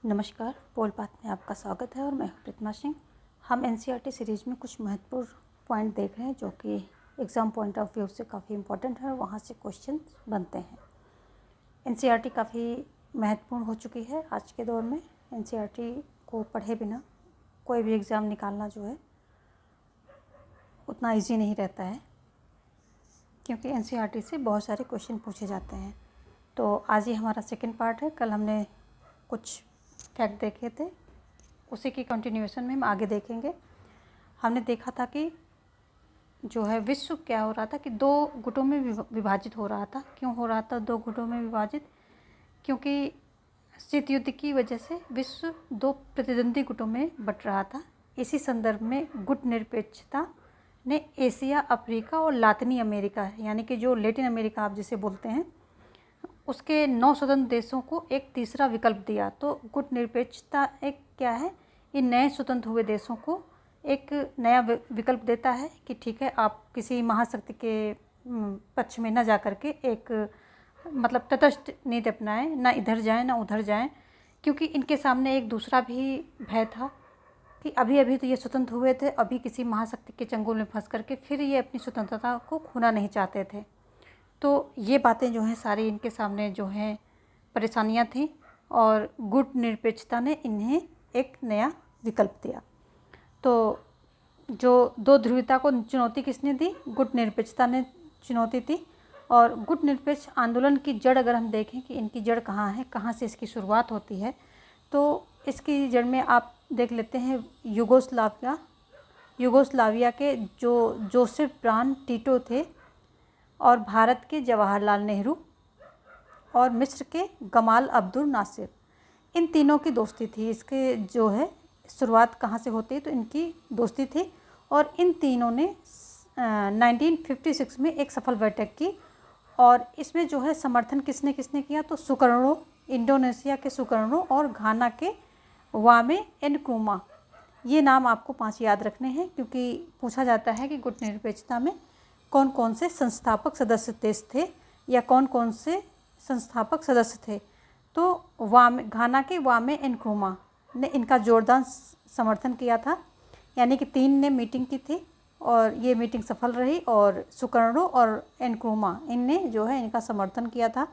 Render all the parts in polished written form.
नमस्कार, पोलपात में आपका स्वागत है और मैं हूं प्रतिमा सिंह। हम एनसीईआरटी सीरीज़ में कुछ महत्वपूर्ण पॉइंट देख रहे हैं जो कि एग्ज़ाम पॉइंट ऑफ व्यू से काफ़ी इम्पोर्टेंट है और वहां से क्वेश्चन बनते हैं। एनसीईआरटी काफ़ी महत्वपूर्ण हो चुकी है आज के दौर में। एनसीईआरटी को पढ़े बिना कोई भी एग्ज़ाम निकालना जो है उतना ईजी नहीं रहता है, क्योंकि एनसीईआरटी से बहुत सारे क्वेश्चन पूछे जाते हैं। तो आज ये हमारा सेकेंड पार्ट है। कल हमने कुछ फैक्ट देखे थे, उसी की कंटिन्यूएशन में हम आगे देखेंगे। हमने देखा था कि जो है विश्व क्या हो रहा था कि दो गुटों में विभाजित हो रहा था। क्यों हो रहा था दो गुटों में विभाजित? क्योंकि शीत युद्ध की वजह से विश्व दो प्रतिद्वंदी गुटों में बंट रहा था। इसी संदर्भ में गुट निरपेक्षता ने एशिया, अफ्रीका और लातिनी अमेरिका, यानी कि जो लैटिन अमेरिका आप जिसे बोलते हैं, उसके 9 स्वतंत्र देशों को एक तीसरा विकल्प दिया। तो गुट निरपेक्षता एक क्या है? इन नए स्वतंत्र हुए देशों को एक नया विकल्प देता है कि ठीक है, आप किसी महाशक्ति के पक्ष में न जा कर के एक मतलब तटस्थ नीति अपनाएं, ना इधर जाएं ना उधर जाएं, क्योंकि इनके सामने एक दूसरा भी भय था कि अभी अभी तो ये स्वतंत्र हुए थे, अभी किसी महाशक्ति के चंगुल में फंस करके फिर ये अपनी स्वतंत्रता को खोना नहीं चाहते थे। तो ये बातें जो हैं सारी इनके सामने जो हैं परेशानियां थीं और गुट निरपेक्षता ने इन्हें एक नया विकल्प दिया। तो जो दो ध्रुवीयता को चुनौती किसने दी? गुट निरपेक्षता ने चुनौती दी। और गुट निरपेक्ष आंदोलन की जड़ अगर हम देखें कि इनकी जड़ कहाँ है, कहाँ से इसकी शुरुआत होती है, तो इसकी जड़ में आप देख लेते हैं यूगोस्लाविया के जो जोसेफ ब्रान टीटो थे, और भारत के जवाहरलाल नेहरू, और मिस्र के गमाल अब्दुल नासिर। इन तीनों की दोस्ती थी। इसके जो है शुरुआत कहाँ से होती है, तो इनकी दोस्ती थी। और इन तीनों ने 1956 में एक सफल बैठक की, और इसमें जो है समर्थन किसने किसने किया? तो सुकर्णो, इंडोनेशिया के सुकर्णो और घाना के वामे एनक्रुमा। ये नाम आपको 5 याद रखने हैं, क्योंकि पूछा जाता है कि गुट निरपेक्षता में कौन कौन से संस्थापक सदस्य देश थे या कौन कौन से संस्थापक सदस्य थे। तो घाना के वामे एनक्रुमा ने इनका जोरदार समर्थन किया था, यानी कि 3 ने मीटिंग की थी और ये मीटिंग सफल रही, और सुकर्णो और एनक्रुमा इनने जो है इनका समर्थन किया था।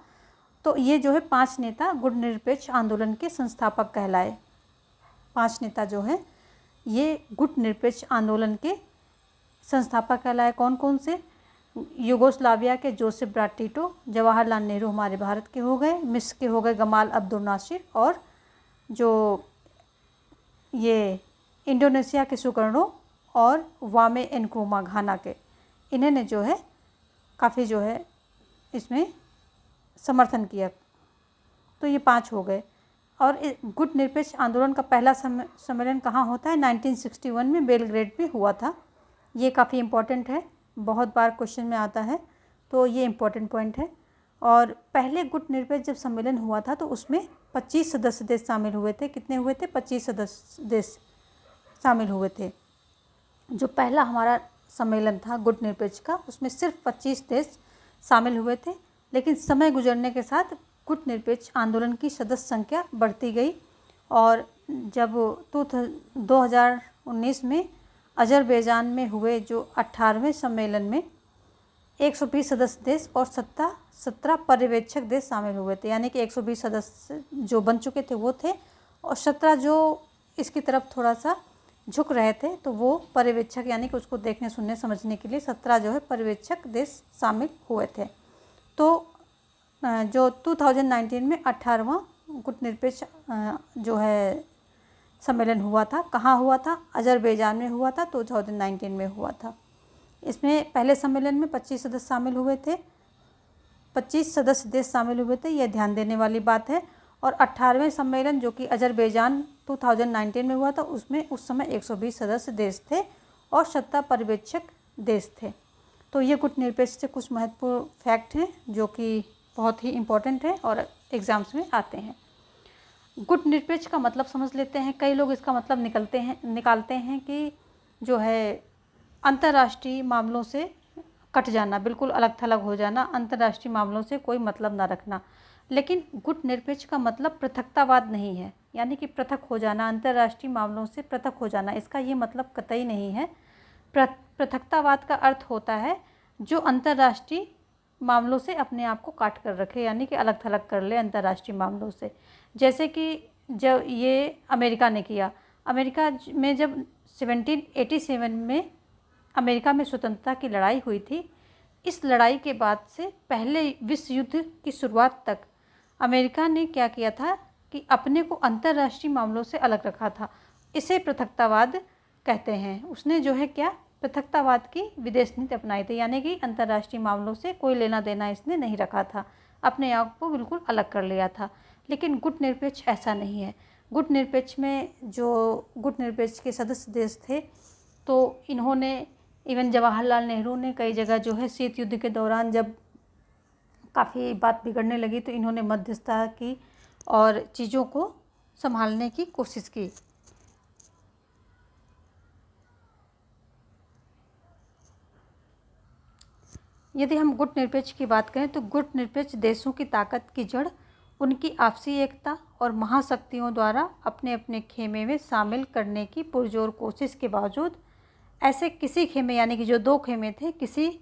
तो ये जो है 5 नेता गुट निरपेक्ष आंदोलन के संस्थापक कहलाए। 5 नेता जो है ये गुट निरपेक्ष आंदोलन के संस्थापक कहलाए। कौन कौन से? यूगोस्लाविया के जोसेफ ब्रान टीटो, जवाहरलाल नेहरू हमारे भारत के हो गए, मिस्र के हो गए गमाल अब्दुल नासिर, और जो ये इंडोनेशिया के सुकर्णो और वामे एनक्रुमा घाना के, इन्होंने जो है काफ़ी जो है इसमें समर्थन किया। तो ये 5 हो गए। और गुट निरपेक्ष आंदोलन का पहला सम्मेलन कहाँ होता है? 1961 में बेलग्रेड में हुआ था। ये काफ़ी इम्पोर्टेंट है, बहुत बार क्वेश्चन में आता है, तो ये इम्पोर्टेंट पॉइंट है। और पहले गुट निरपेक्ष जब सम्मेलन हुआ था तो उसमें 25 सदस्य देश शामिल हुए थे। कितने हुए थे? 25 सदस्य देश शामिल हुए थे। जो पहला हमारा सम्मेलन था गुट निरपेक्ष का, उसमें सिर्फ 25 देश शामिल हुए थे। लेकिन समय गुजरने के साथ गुट निरपेक्ष आंदोलन की सदस्य संख्या बढ़ती गई, और जब 2019 में अजरबैजान में हुए जो 18वें सम्मेलन में 120 सदस्य देश और 17 पर्यवेक्षक देश शामिल हुए थे। यानी कि 120 सदस्य जो बन चुके थे वो थे, और 17 जो इसकी तरफ थोड़ा सा झुक रहे थे, तो वो पर्यवेक्षक, यानी कि उसको देखने सुनने समझने के लिए 17 जो है पर्यवेक्षक देश शामिल हुए थे। तो जो 2019 में 18वां गुट निरपेक्ष जो है सम्मेलन हुआ था, कहाँ हुआ था? अजरबैजान में हुआ था, 2019 में हुआ था। इसमें पहले सम्मेलन में 25 सदस्य शामिल हुए थे, 25 सदस्य देश शामिल हुए थे, यह ध्यान देने वाली बात है। और 18वें सम्मेलन जो कि अजरबैजान 2019 में हुआ था, उसमें उस समय 120 सदस्य देश थे और 17 पर्यवेक्षक देश थे। तो ये गुट निरपेक्ष से कुछ महत्वपूर्ण फैक्ट हैं जो कि बहुत ही इम्पोर्टेंट है और एग्ज़ाम्स में आते हैं। गुट निरपेक्ष का मतलब समझ लेते हैं। कई लोग इसका मतलब निकालते हैं कि जो है अंतर्राष्ट्रीय मामलों से कट जाना, बिल्कुल अलग थलग हो जाना, अंतर्राष्ट्रीय मामलों से कोई मतलब ना रखना। लेकिन गुट निरपेक्ष का मतलब पृथकतावाद नहीं है, यानी कि पृथक हो जाना, अंतर्राष्ट्रीय मामलों से पृथक हो जाना, इसका ये मतलब कतई नहीं है। पृथकतावाद का अर्थ होता है जो अंतर्राष्ट्रीय मामलों से अपने आप को काट कर रखे, यानी कि अलग थलग कर ले अंतर्राष्ट्रीय मामलों से। जैसे कि जब ये अमेरिका ने किया, अमेरिका में जब 1787 में अमेरिका में स्वतंत्रता की लड़ाई हुई थी, इस लड़ाई के बाद से पहले विश्व युद्ध की शुरुआत तक अमेरिका ने क्या किया था कि अपने को अंतर्राष्ट्रीय मामलों से अलग रखा था। इसे पृथकतावाद कहते हैं। उसने जो है क्या, पृथकतावाद की विदेश नीति अपनाई थी, यानी कि अंतर्राष्ट्रीय मामलों से कोई लेना देना इसने नहीं रखा था, अपने आप को बिल्कुल अलग कर लिया था। लेकिन गुट निरपेक्ष ऐसा नहीं है। गुट निरपेक्ष में जो गुट निरपेक्ष के सदस्य देश थे, तो इन्होंने इवन जवाहरलाल नेहरू ने कई जगह जो है शीत युद्ध के दौरान जब काफ़ी बात बिगड़ने लगी तो इन्होंने मध्यस्थता की और चीज़ों को संभालने की कोशिश की। यदि हम गुट निरपेक्ष की बात करें तो गुट निरपेक्ष देशों की ताकत की जड़ उनकी आपसी एकता और महाशक्तियों द्वारा अपने अपने खेमे में शामिल करने की पुरजोर कोशिश के बावजूद ऐसे किसी खेमे, यानी कि जो दो खेमे थे, किसी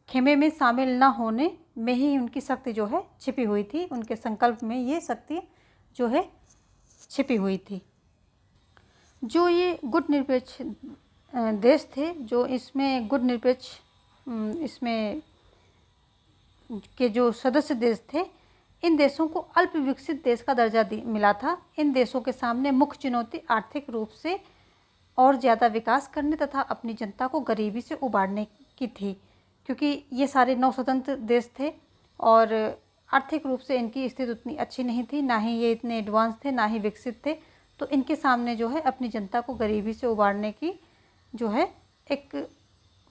खेमे में शामिल न होने में ही उनकी शक्ति जो है छिपी हुई थी। उनके संकल्प में ये शक्ति जो है छिपी हुई थी। जो ये गुट निरपेक्ष देश थे, जो इसमें गुट निरपेक्ष इसमें के जो सदस्य देश थे, इन देशों को अल्प विकसित देश का दर्जा मिला था। इन देशों के सामने मुख्य चुनौती आर्थिक रूप से और ज़्यादा विकास करने तथा अपनी जनता को गरीबी से उबारने की थी, क्योंकि ये सारे नवस्वतंत्र देश थे और आर्थिक रूप से इनकी स्थिति उतनी अच्छी नहीं थी, ना ही ये इतने एडवांस थे, ना ही विकसित थे। तो इनके सामने जो है अपनी जनता को गरीबी से उबारने की जो है एक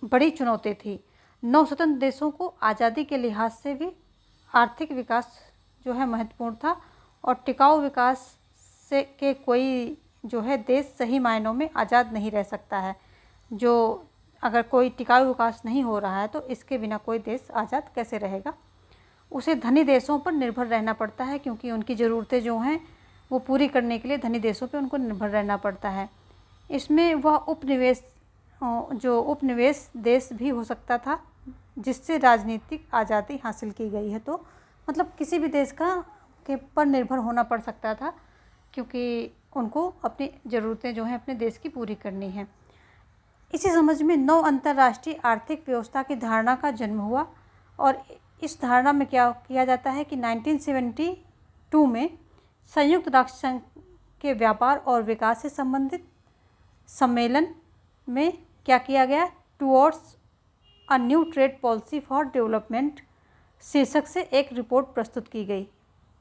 बड़ी चुनौती थी। नवस्वतंत्र देशों को आज़ादी के लिहाज से भी आर्थिक विकास जो है महत्वपूर्ण था और टिकाऊ विकास से के कोई जो है देश सही मायनों में आज़ाद नहीं रह सकता है। जो अगर कोई टिकाऊ विकास नहीं हो रहा है तो इसके बिना कोई देश आज़ाद कैसे रहेगा। उसे धनी देशों पर निर्भर रहना पड़ता है, क्योंकि उनकी ज़रूरतें जो हैं वो पूरी करने के लिए धनी देशों पर उनको निर्भर रहना पड़ता है। इसमें वह उपनिवेश देश भी हो सकता था जिससे राजनीतिक आज़ादी हासिल की गई है। तो मतलब किसी भी देश के पर निर्भर होना पड़ सकता था, क्योंकि उनको अपनी ज़रूरतें जो हैं अपने देश की पूरी करनी है। इसी समझ में नव अंतर्राष्ट्रीय आर्थिक व्यवस्था की धारणा का जन्म हुआ और इस धारणा में क्या किया जाता है कि 1972 में संयुक्त राष्ट्र संघ के व्यापार और विकास से संबंधित सम्मेलन में क्या किया गया, towards a new trade policy for development शीर्षक से एक रिपोर्ट प्रस्तुत की गई।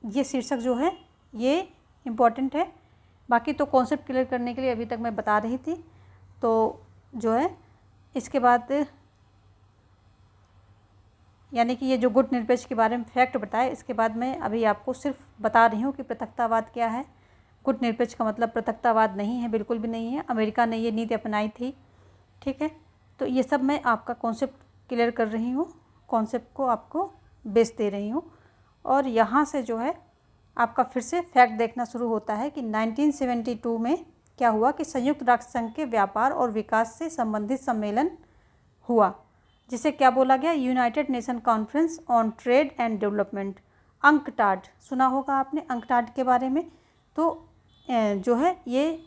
ये शीर्षक जो है ये इम्पॉर्टेंट है, बाकी तो कॉन्सेप्ट क्लियर करने के लिए अभी तक मैं बता रही थी। तो जो है इसके बाद यानी कि ये जो गुट निरपेक्ष के बारे में फैक्ट बताए, इसके बाद मैं अभी आपको सिर्फ बता रही हूँ कि पृथकतावाद क्या है। गुट निरपेक्ष का मतलब पृथकतावाद नहीं है, बिल्कुल भी नहीं है। अमेरिका ने ये नीति अपनाई थी, ठीक है। तो ये सब मैं आपका कॉन्सेप्ट क्लियर कर रही हूँ, कॉन्सेप्ट को आपको बेस दे रही हूँ। और यहाँ से जो है आपका फिर से फैक्ट देखना शुरू होता है कि 1972 में क्या हुआ कि संयुक्त राष्ट्र संघ के व्यापार और विकास से संबंधित सम्मेलन हुआ, जिसे क्या बोला गया, United nation conference on trade and development, UNCTAD. सुना होगा आपने अंकटाड के बारे में। तो जो है ये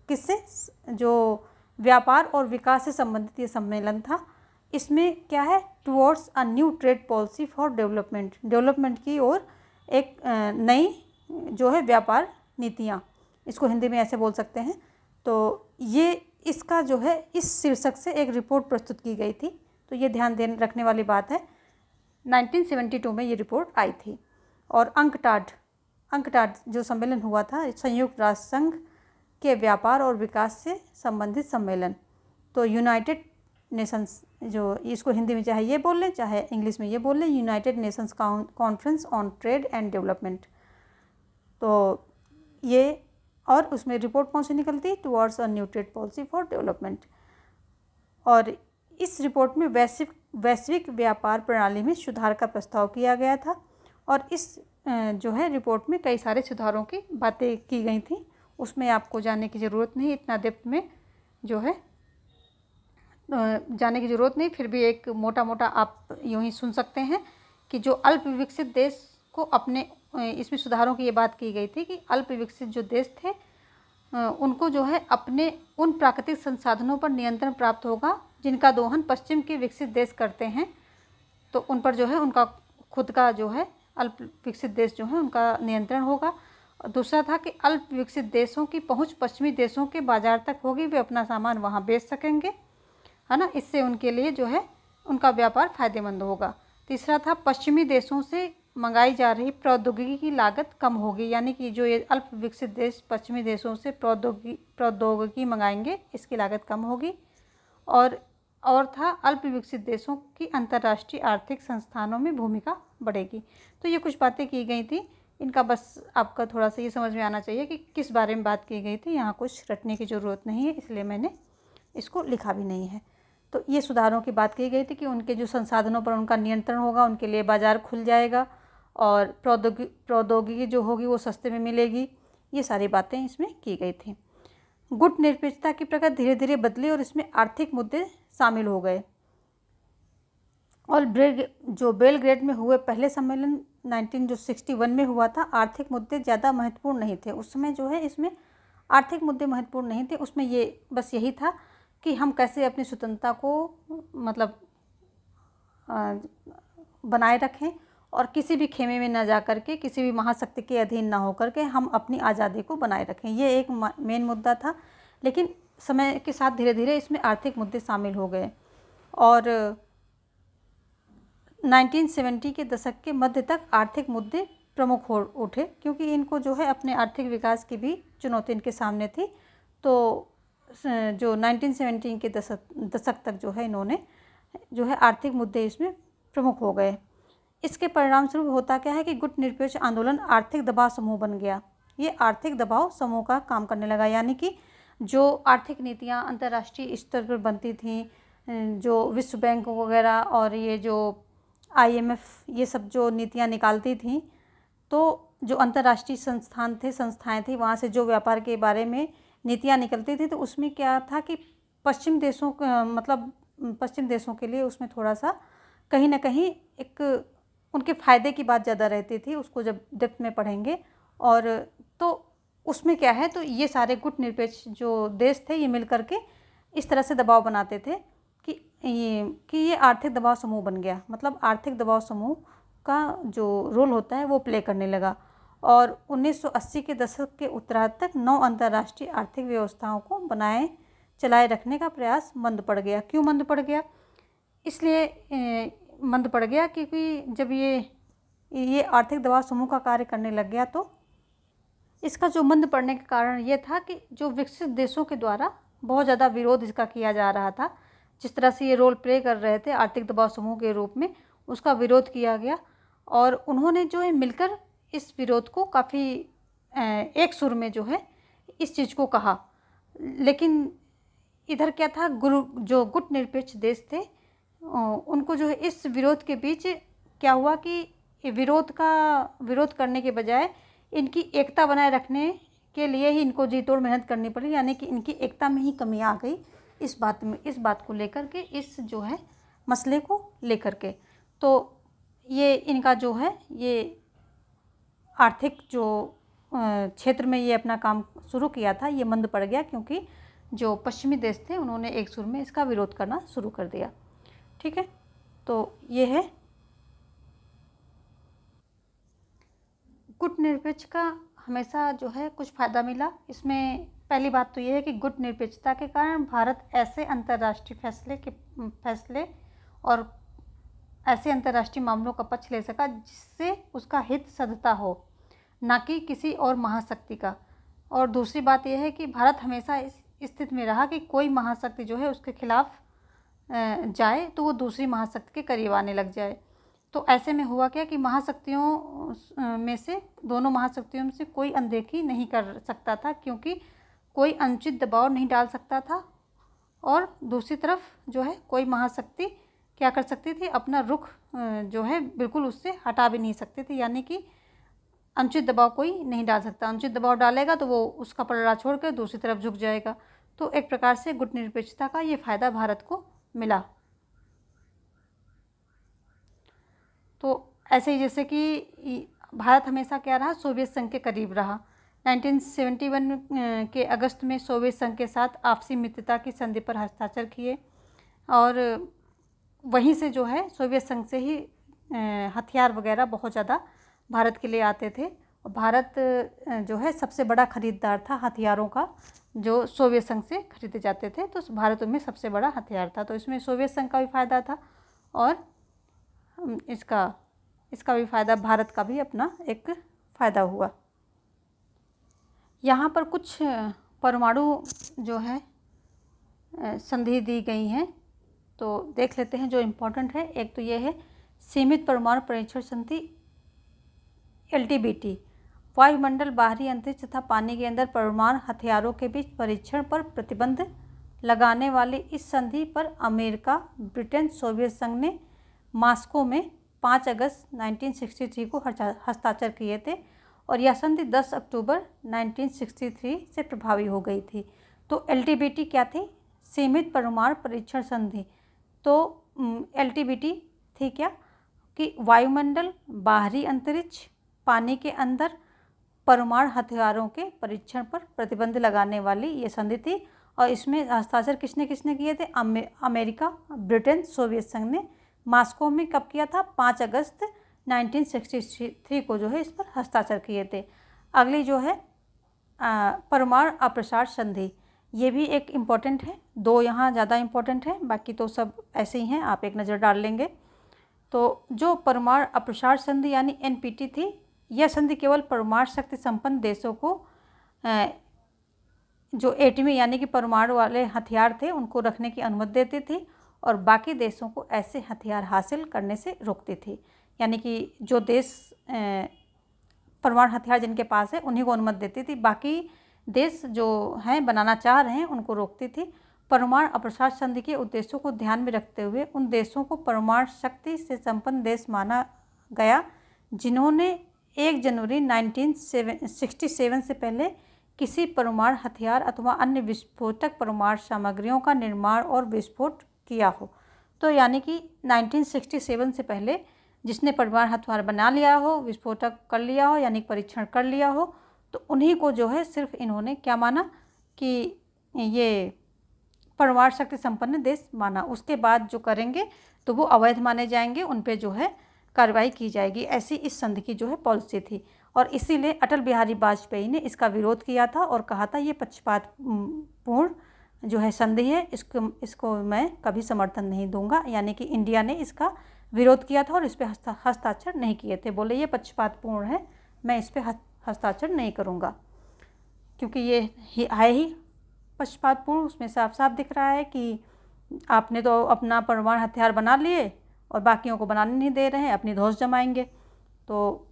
किससे, जो व्यापार और विकास से संबंधित ये सम्मेलन था। इसमें क्या है, towards a new trade policy for development, development की ओर एक नई जो है व्यापार नीतियाँ, इसको हिंदी में ऐसे बोल सकते हैं। तो ये इसका जो है इस शीर्षक से एक रिपोर्ट प्रस्तुत की गई थी। तो ये ध्यान देने रखने वाली बात है। 1972 में ये रिपोर्ट आई थी। और अंकटाड जो सम्मेलन हुआ था, संयुक्त राष्ट्र संघ के व्यापार और विकास से संबंधित सम्मेलन। तो यूनाइटेड नेशंस, जो इसको हिंदी में चाहे ये बोल लें चाहे इंग्लिश में ये बोल लें, United Nations conference on trade and development. तो ये, और उसमें रिपोर्ट कौन सी निकलती, towards a new trade policy for development. और इस रिपोर्ट में वैश्विक व्यापार प्रणाली में सुधार का प्रस्ताव किया गया था। और इस जो है रिपोर्ट में कई सारे सुधारों की बातें की गई थी, उसमें आपको जाने की ज़रूरत नहीं, इतना डेप्थ में जो है जाने की ज़रूरत नहीं। फिर भी एक मोटा मोटा आप यूँ ही सुन सकते हैं कि जो अल्प विकसित देश को अपने इसमें सुधारों की ये बात की गई थी कि अल्प विकसित जो देश थे उनको जो है अपने उन प्राकृतिक संसाधनों पर नियंत्रण प्राप्त होगा जिनका दोहन पश्चिम के विकसित देश करते हैं, तो उन पर जो है उनका खुद का जो है अल्प विकसित देश जो है उनका नियंत्रण होगा। और दूसरा था कि अल्प विकसित देशों की पहुंच पश्चिमी देशों के बाज़ार तक होगी, वे अपना सामान वहां बेच सकेंगे, है ना, इससे उनके लिए जो है उनका व्यापार फ़ायदेमंद होगा। तीसरा था पश्चिमी देशों से मंगाई जा रही प्रौद्योगिकी की लागत कम होगी, यानी कि जो ये अल्प विकसित देश पश्चिमी देशों से प्रौद्योगिकी मंगाएंगे इसकी लागत कम होगी। और था अल्प विकसित देशों की अंतर्राष्ट्रीय आर्थिक संस्थानों में भूमिका बढ़ेगी। तो ये कुछ बातें की गई थी, इनका बस आपका थोड़ा सा ये समझ में आना चाहिए कि किस बारे में बात की गई थी। यहाँ कुछ रटने की ज़रूरत नहीं है, इसलिए मैंने इसको लिखा भी नहीं है। तो ये सुधारों की बात की गई थी कि उनके जो संसाधनों पर उनका नियंत्रण होगा, उनके लिए बाज़ार खुल जाएगा और प्रौद्योगिकी जो होगी वो सस्ते में मिलेगी। ये सारी बातें इसमें की गई थी। गुट निरपेक्षता की प्रकृति धीरे धीरे बदली और इसमें आर्थिक मुद्दे शामिल हो गए। और बेलग्रेड में हुए पहले सम्मेलन 1961 में हुआ था, आर्थिक मुद्दे ज़्यादा महत्वपूर्ण नहीं थे उस समय, जो है इसमें आर्थिक मुद्दे महत्वपूर्ण नहीं थे। उसमें ये बस यही था कि हम कैसे अपनी स्वतंत्रता को मतलब बनाए रखें और किसी भी खेमे में न जा करके, किसी भी महाशक्ति के अधीन ना होकर के हम अपनी आज़ादी को बनाए रखें, ये एक मेन मुद्दा था। लेकिन समय के साथ धीरे धीरे इसमें आर्थिक मुद्दे शामिल हो गए और 1970 के दशक के मध्य तक आर्थिक मुद्दे प्रमुख हो उठे, क्योंकि इनको जो है अपने आर्थिक विकास की भी चुनौती इनके सामने थी। तो जो 1970 के दशक तक जो है इन्होंने जो है आर्थिक मुद्दे इसमें प्रमुख हो गए। इसके परिणाम स्वरूप होता क्या है कि गुट निरपेक्ष आंदोलन आर्थिक दबाव समूह बन गया। ये आर्थिक दबाव समूह का काम करने लगा, यानी कि जो आर्थिक नीतियाँ अंतर्राष्ट्रीय स्तर पर बनती थीं, जो विश्व बैंक वगैरह और ये जो IMF ये सब जो नीतियाँ निकालती थीं, तो जो अंतर्राष्ट्रीय संस्थाएं थी वहाँ से जो व्यापार के बारे में नीतियाँ निकलती थी, तो उसमें क्या था कि पश्चिम देशों के लिए उसमें थोड़ा सा कहीं ना कहीं एक उनके फ़ायदे की बात ज़्यादा रहती थी, उसको जब डेप्थ में पढ़ेंगे। और तो उसमें क्या है, तो ये सारे गुट निरपेक्ष जो देश थे ये मिल करके इस तरह से दबाव बनाते थे कि ये आर्थिक दबाव समूह बन गया, मतलब आर्थिक दबाव समूह का जो रोल होता है वो प्ले करने लगा। और 1980 के दशक के उत्तरार्ध तक 9 अंतर्राष्ट्रीय आर्थिक व्यवस्थाओं को चलाए रखने का प्रयास मंद पड़ गया। क्यों मंद पड़ गया? इसलिए मंद पड़ गया क्योंकि जब ये आर्थिक दबाव समूह का कार्य करने लग गया, तो इसका जो मंद पड़ने का कारण ये था कि जो विकसित देशों के द्वारा बहुत ज़्यादा विरोध इसका किया जा रहा था, जिस तरह से ये रोल प्ले कर रहे थे आर्थिक दबाव समूह के रूप में, उसका विरोध किया गया। और उन्होंने जो है मिलकर इस विरोध को काफ़ी एक सुर में जो है इस चीज़ को कहा। लेकिन इधर क्या था, जो गुट निरपेक्ष देश थे उनको जो है इस विरोध के बीच क्या हुआ कि विरोध करने के बजाय इनकी एकता बनाए रखने के लिए ही इनको जी तोड़ मेहनत करनी पड़ी, यानी कि इनकी एकता में ही कमी आ गई इस बात को लेकर के, इस जो है मसले को लेकर के। तो ये इनका जो है ये आर्थिक जो क्षेत्र में ये अपना काम शुरू किया था ये मंद पड़ गया, क्योंकि जो पश्चिमी देश थे उन्होंने एक सुर में इसका विरोध करना शुरू कर दिया। ठीक है, तो ये है गुट निरपेक्ष का हमेशा जो है कुछ फ़ायदा मिला। इसमें पहली बात तो ये है कि गुट निरपेक्षता के कारण भारत ऐसे अंतर्राष्ट्रीय फैसले और ऐसे अंतर्राष्ट्रीय मामलों का पक्ष ले सका जिससे उसका हित सधता हो, ना कि किसी और महाशक्ति का। और दूसरी बात यह है कि भारत हमेशा इस स्थिति में रहा कि कोई महाशक्ति जो है उसके खिलाफ जाए तो वो दूसरी महाशक्ति के करीब आने लग जाए। तो ऐसे में हुआ क्या कि दोनों महाशक्तियों में से कोई अनदेखी नहीं कर सकता था, क्योंकि कोई अनुचित दबाव नहीं डाल सकता था। और दूसरी तरफ जो है कोई महाशक्ति क्या कर सकती थी, अपना रुख जो है बिल्कुल उससे हटा भी नहीं सकती थी, यानी कि अनुचित दबाव कोई नहीं डाल सकता। अनुचित दबाव डालेगा तो वो उसका पलड़ा छोड़कर दूसरी तरफ झुक जाएगा। तो एक प्रकार से गुटनिरपेक्षता का ये फ़ायदा भारत को मिला। तो ऐसे ही जैसे कि भारत हमेशा क्या रहा, सोवियत संघ के करीब रहा। 1971 के अगस्त में सोवियत संघ के साथ आपसी मित्रता की संधि पर हस्ताक्षर किए और वहीं से जो है सोवियत संघ से ही हथियार वगैरह बहुत ज़्यादा भारत के लिए आते थे। और भारत जो है सबसे बड़ा खरीदार था हथियारों का, जो सोवियत संघ से खरीदे जाते थे। तो भारत में सबसे बड़ा हथियार था, तो इसमें सोवियत संघ का भी फ़ायदा था और इसका भी फ़ायदा, भारत का भी अपना एक फ़ायदा हुआ। यहाँ पर कुछ परमाणु जो है संधि दी गई हैं, तो देख लेते हैं जो इम्पोर्टेंट है। एक तो ये है सीमित परमाणु परीक्षण संधि LTBT, वायुमंडल, बाहरी अंतरिक्ष तथा पानी के अंदर परमाणु हथियारों के बीच परीक्षण पर प्रतिबंध लगाने वाली इस संधि पर अमेरिका, ब्रिटेन, सोवियत संघ ने मॉस्को में 5 अगस्त 1963 को हस्ताक्षर किए थे और यह संधि 10 अक्टूबर 1963 से प्रभावी हो गई थी। तो LTBT क्या थी? सीमित परमाणु परीक्षण संधि। तो LTBT थी क्या कि वायुमंडल, बाहरी अंतरिक्ष, पानी के अंदर परमाणु हथियारों के परीक्षण पर प्रतिबंध लगाने वाली ये संधि थी। और इसमें हस्ताक्षर किसने किसने किए थे? अमेरिका, ब्रिटेन, सोवियत संघ ने मॉस्को में कब किया था? 5 अगस्त 1963 को जो है इस पर हस्ताक्षर किए थे। अगली जो है परमाणु अप्रसार संधि, ये भी एक इम्पॉर्टेंट है। 2 यहाँ ज़्यादा इम्पॉर्टेंट है, बाकी तो सब ऐसे ही हैं, आप एक नज़र डाल लेंगे। तो जो परमाणु अप्रसार संधि यानी NPT थी, यह संधि केवल परमाणु शक्ति संपन्न देशों को जो एटमी यानी कि परमाणु वाले हथियार थे उनको रखने की अनुमति देती थी और बाकी देशों को ऐसे हथियार हासिल करने से रोकती थी। यानी कि जो देश परमाणु हथियार जिनके पास है उन्हीं को अनुमति देती थी, बाकी देश जो हैं बनाना चाह रहे हैं उनको रोकती थी। परमाणु अप्रसार संधि के उद्देश्यों को ध्यान में रखते हुए उन देशों को परमाणु शक्ति से संपन्न देश माना गया जिन्होंने 1 जनवरी 1967 से पहले किसी परमाणु हथियार अथवा अन्य विस्फोटक परमाणु सामग्रियों का निर्माण और विस्फोट किया हो। तो यानी कि 1967 से पहले जिसने परमाणु हथियार बना लिया हो, विस्फोटक कर लिया हो, यानी परीक्षण कर लिया हो, तो उन्हीं को जो है सिर्फ इन्होंने क्या माना कि ये परमाणु शक्ति संपन्न देश माना। उसके बाद जो करेंगे तो वो अवैध माने जाएंगे, उन पे जो है कार्रवाई की जाएगी। ऐसी इस संधि की जो है पॉलिसी थी और इसीलिए अटल बिहारी वाजपेयी ने इसका विरोध किया था और कहा था ये पक्षपातपूर्ण जो है संधि है, इसको मैं कभी समर्थन नहीं दूंगा। यानी कि इंडिया ने इसका विरोध किया था और इस पर हस्ताक्षर नहीं किए थे। बोले ये पक्षपातपूर्ण है, मैं इस पर हस्ताक्षर नहीं करूंगा, क्योंकि ये है ही पक्षपातपूर्ण। उसमें साफ साफ दिख रहा है कि आपने तो अपना परमाणु हथियार बना लिए और बाकियों को बनाने नहीं दे रहे हैं, अपनी धौंस जमाएंगे। तो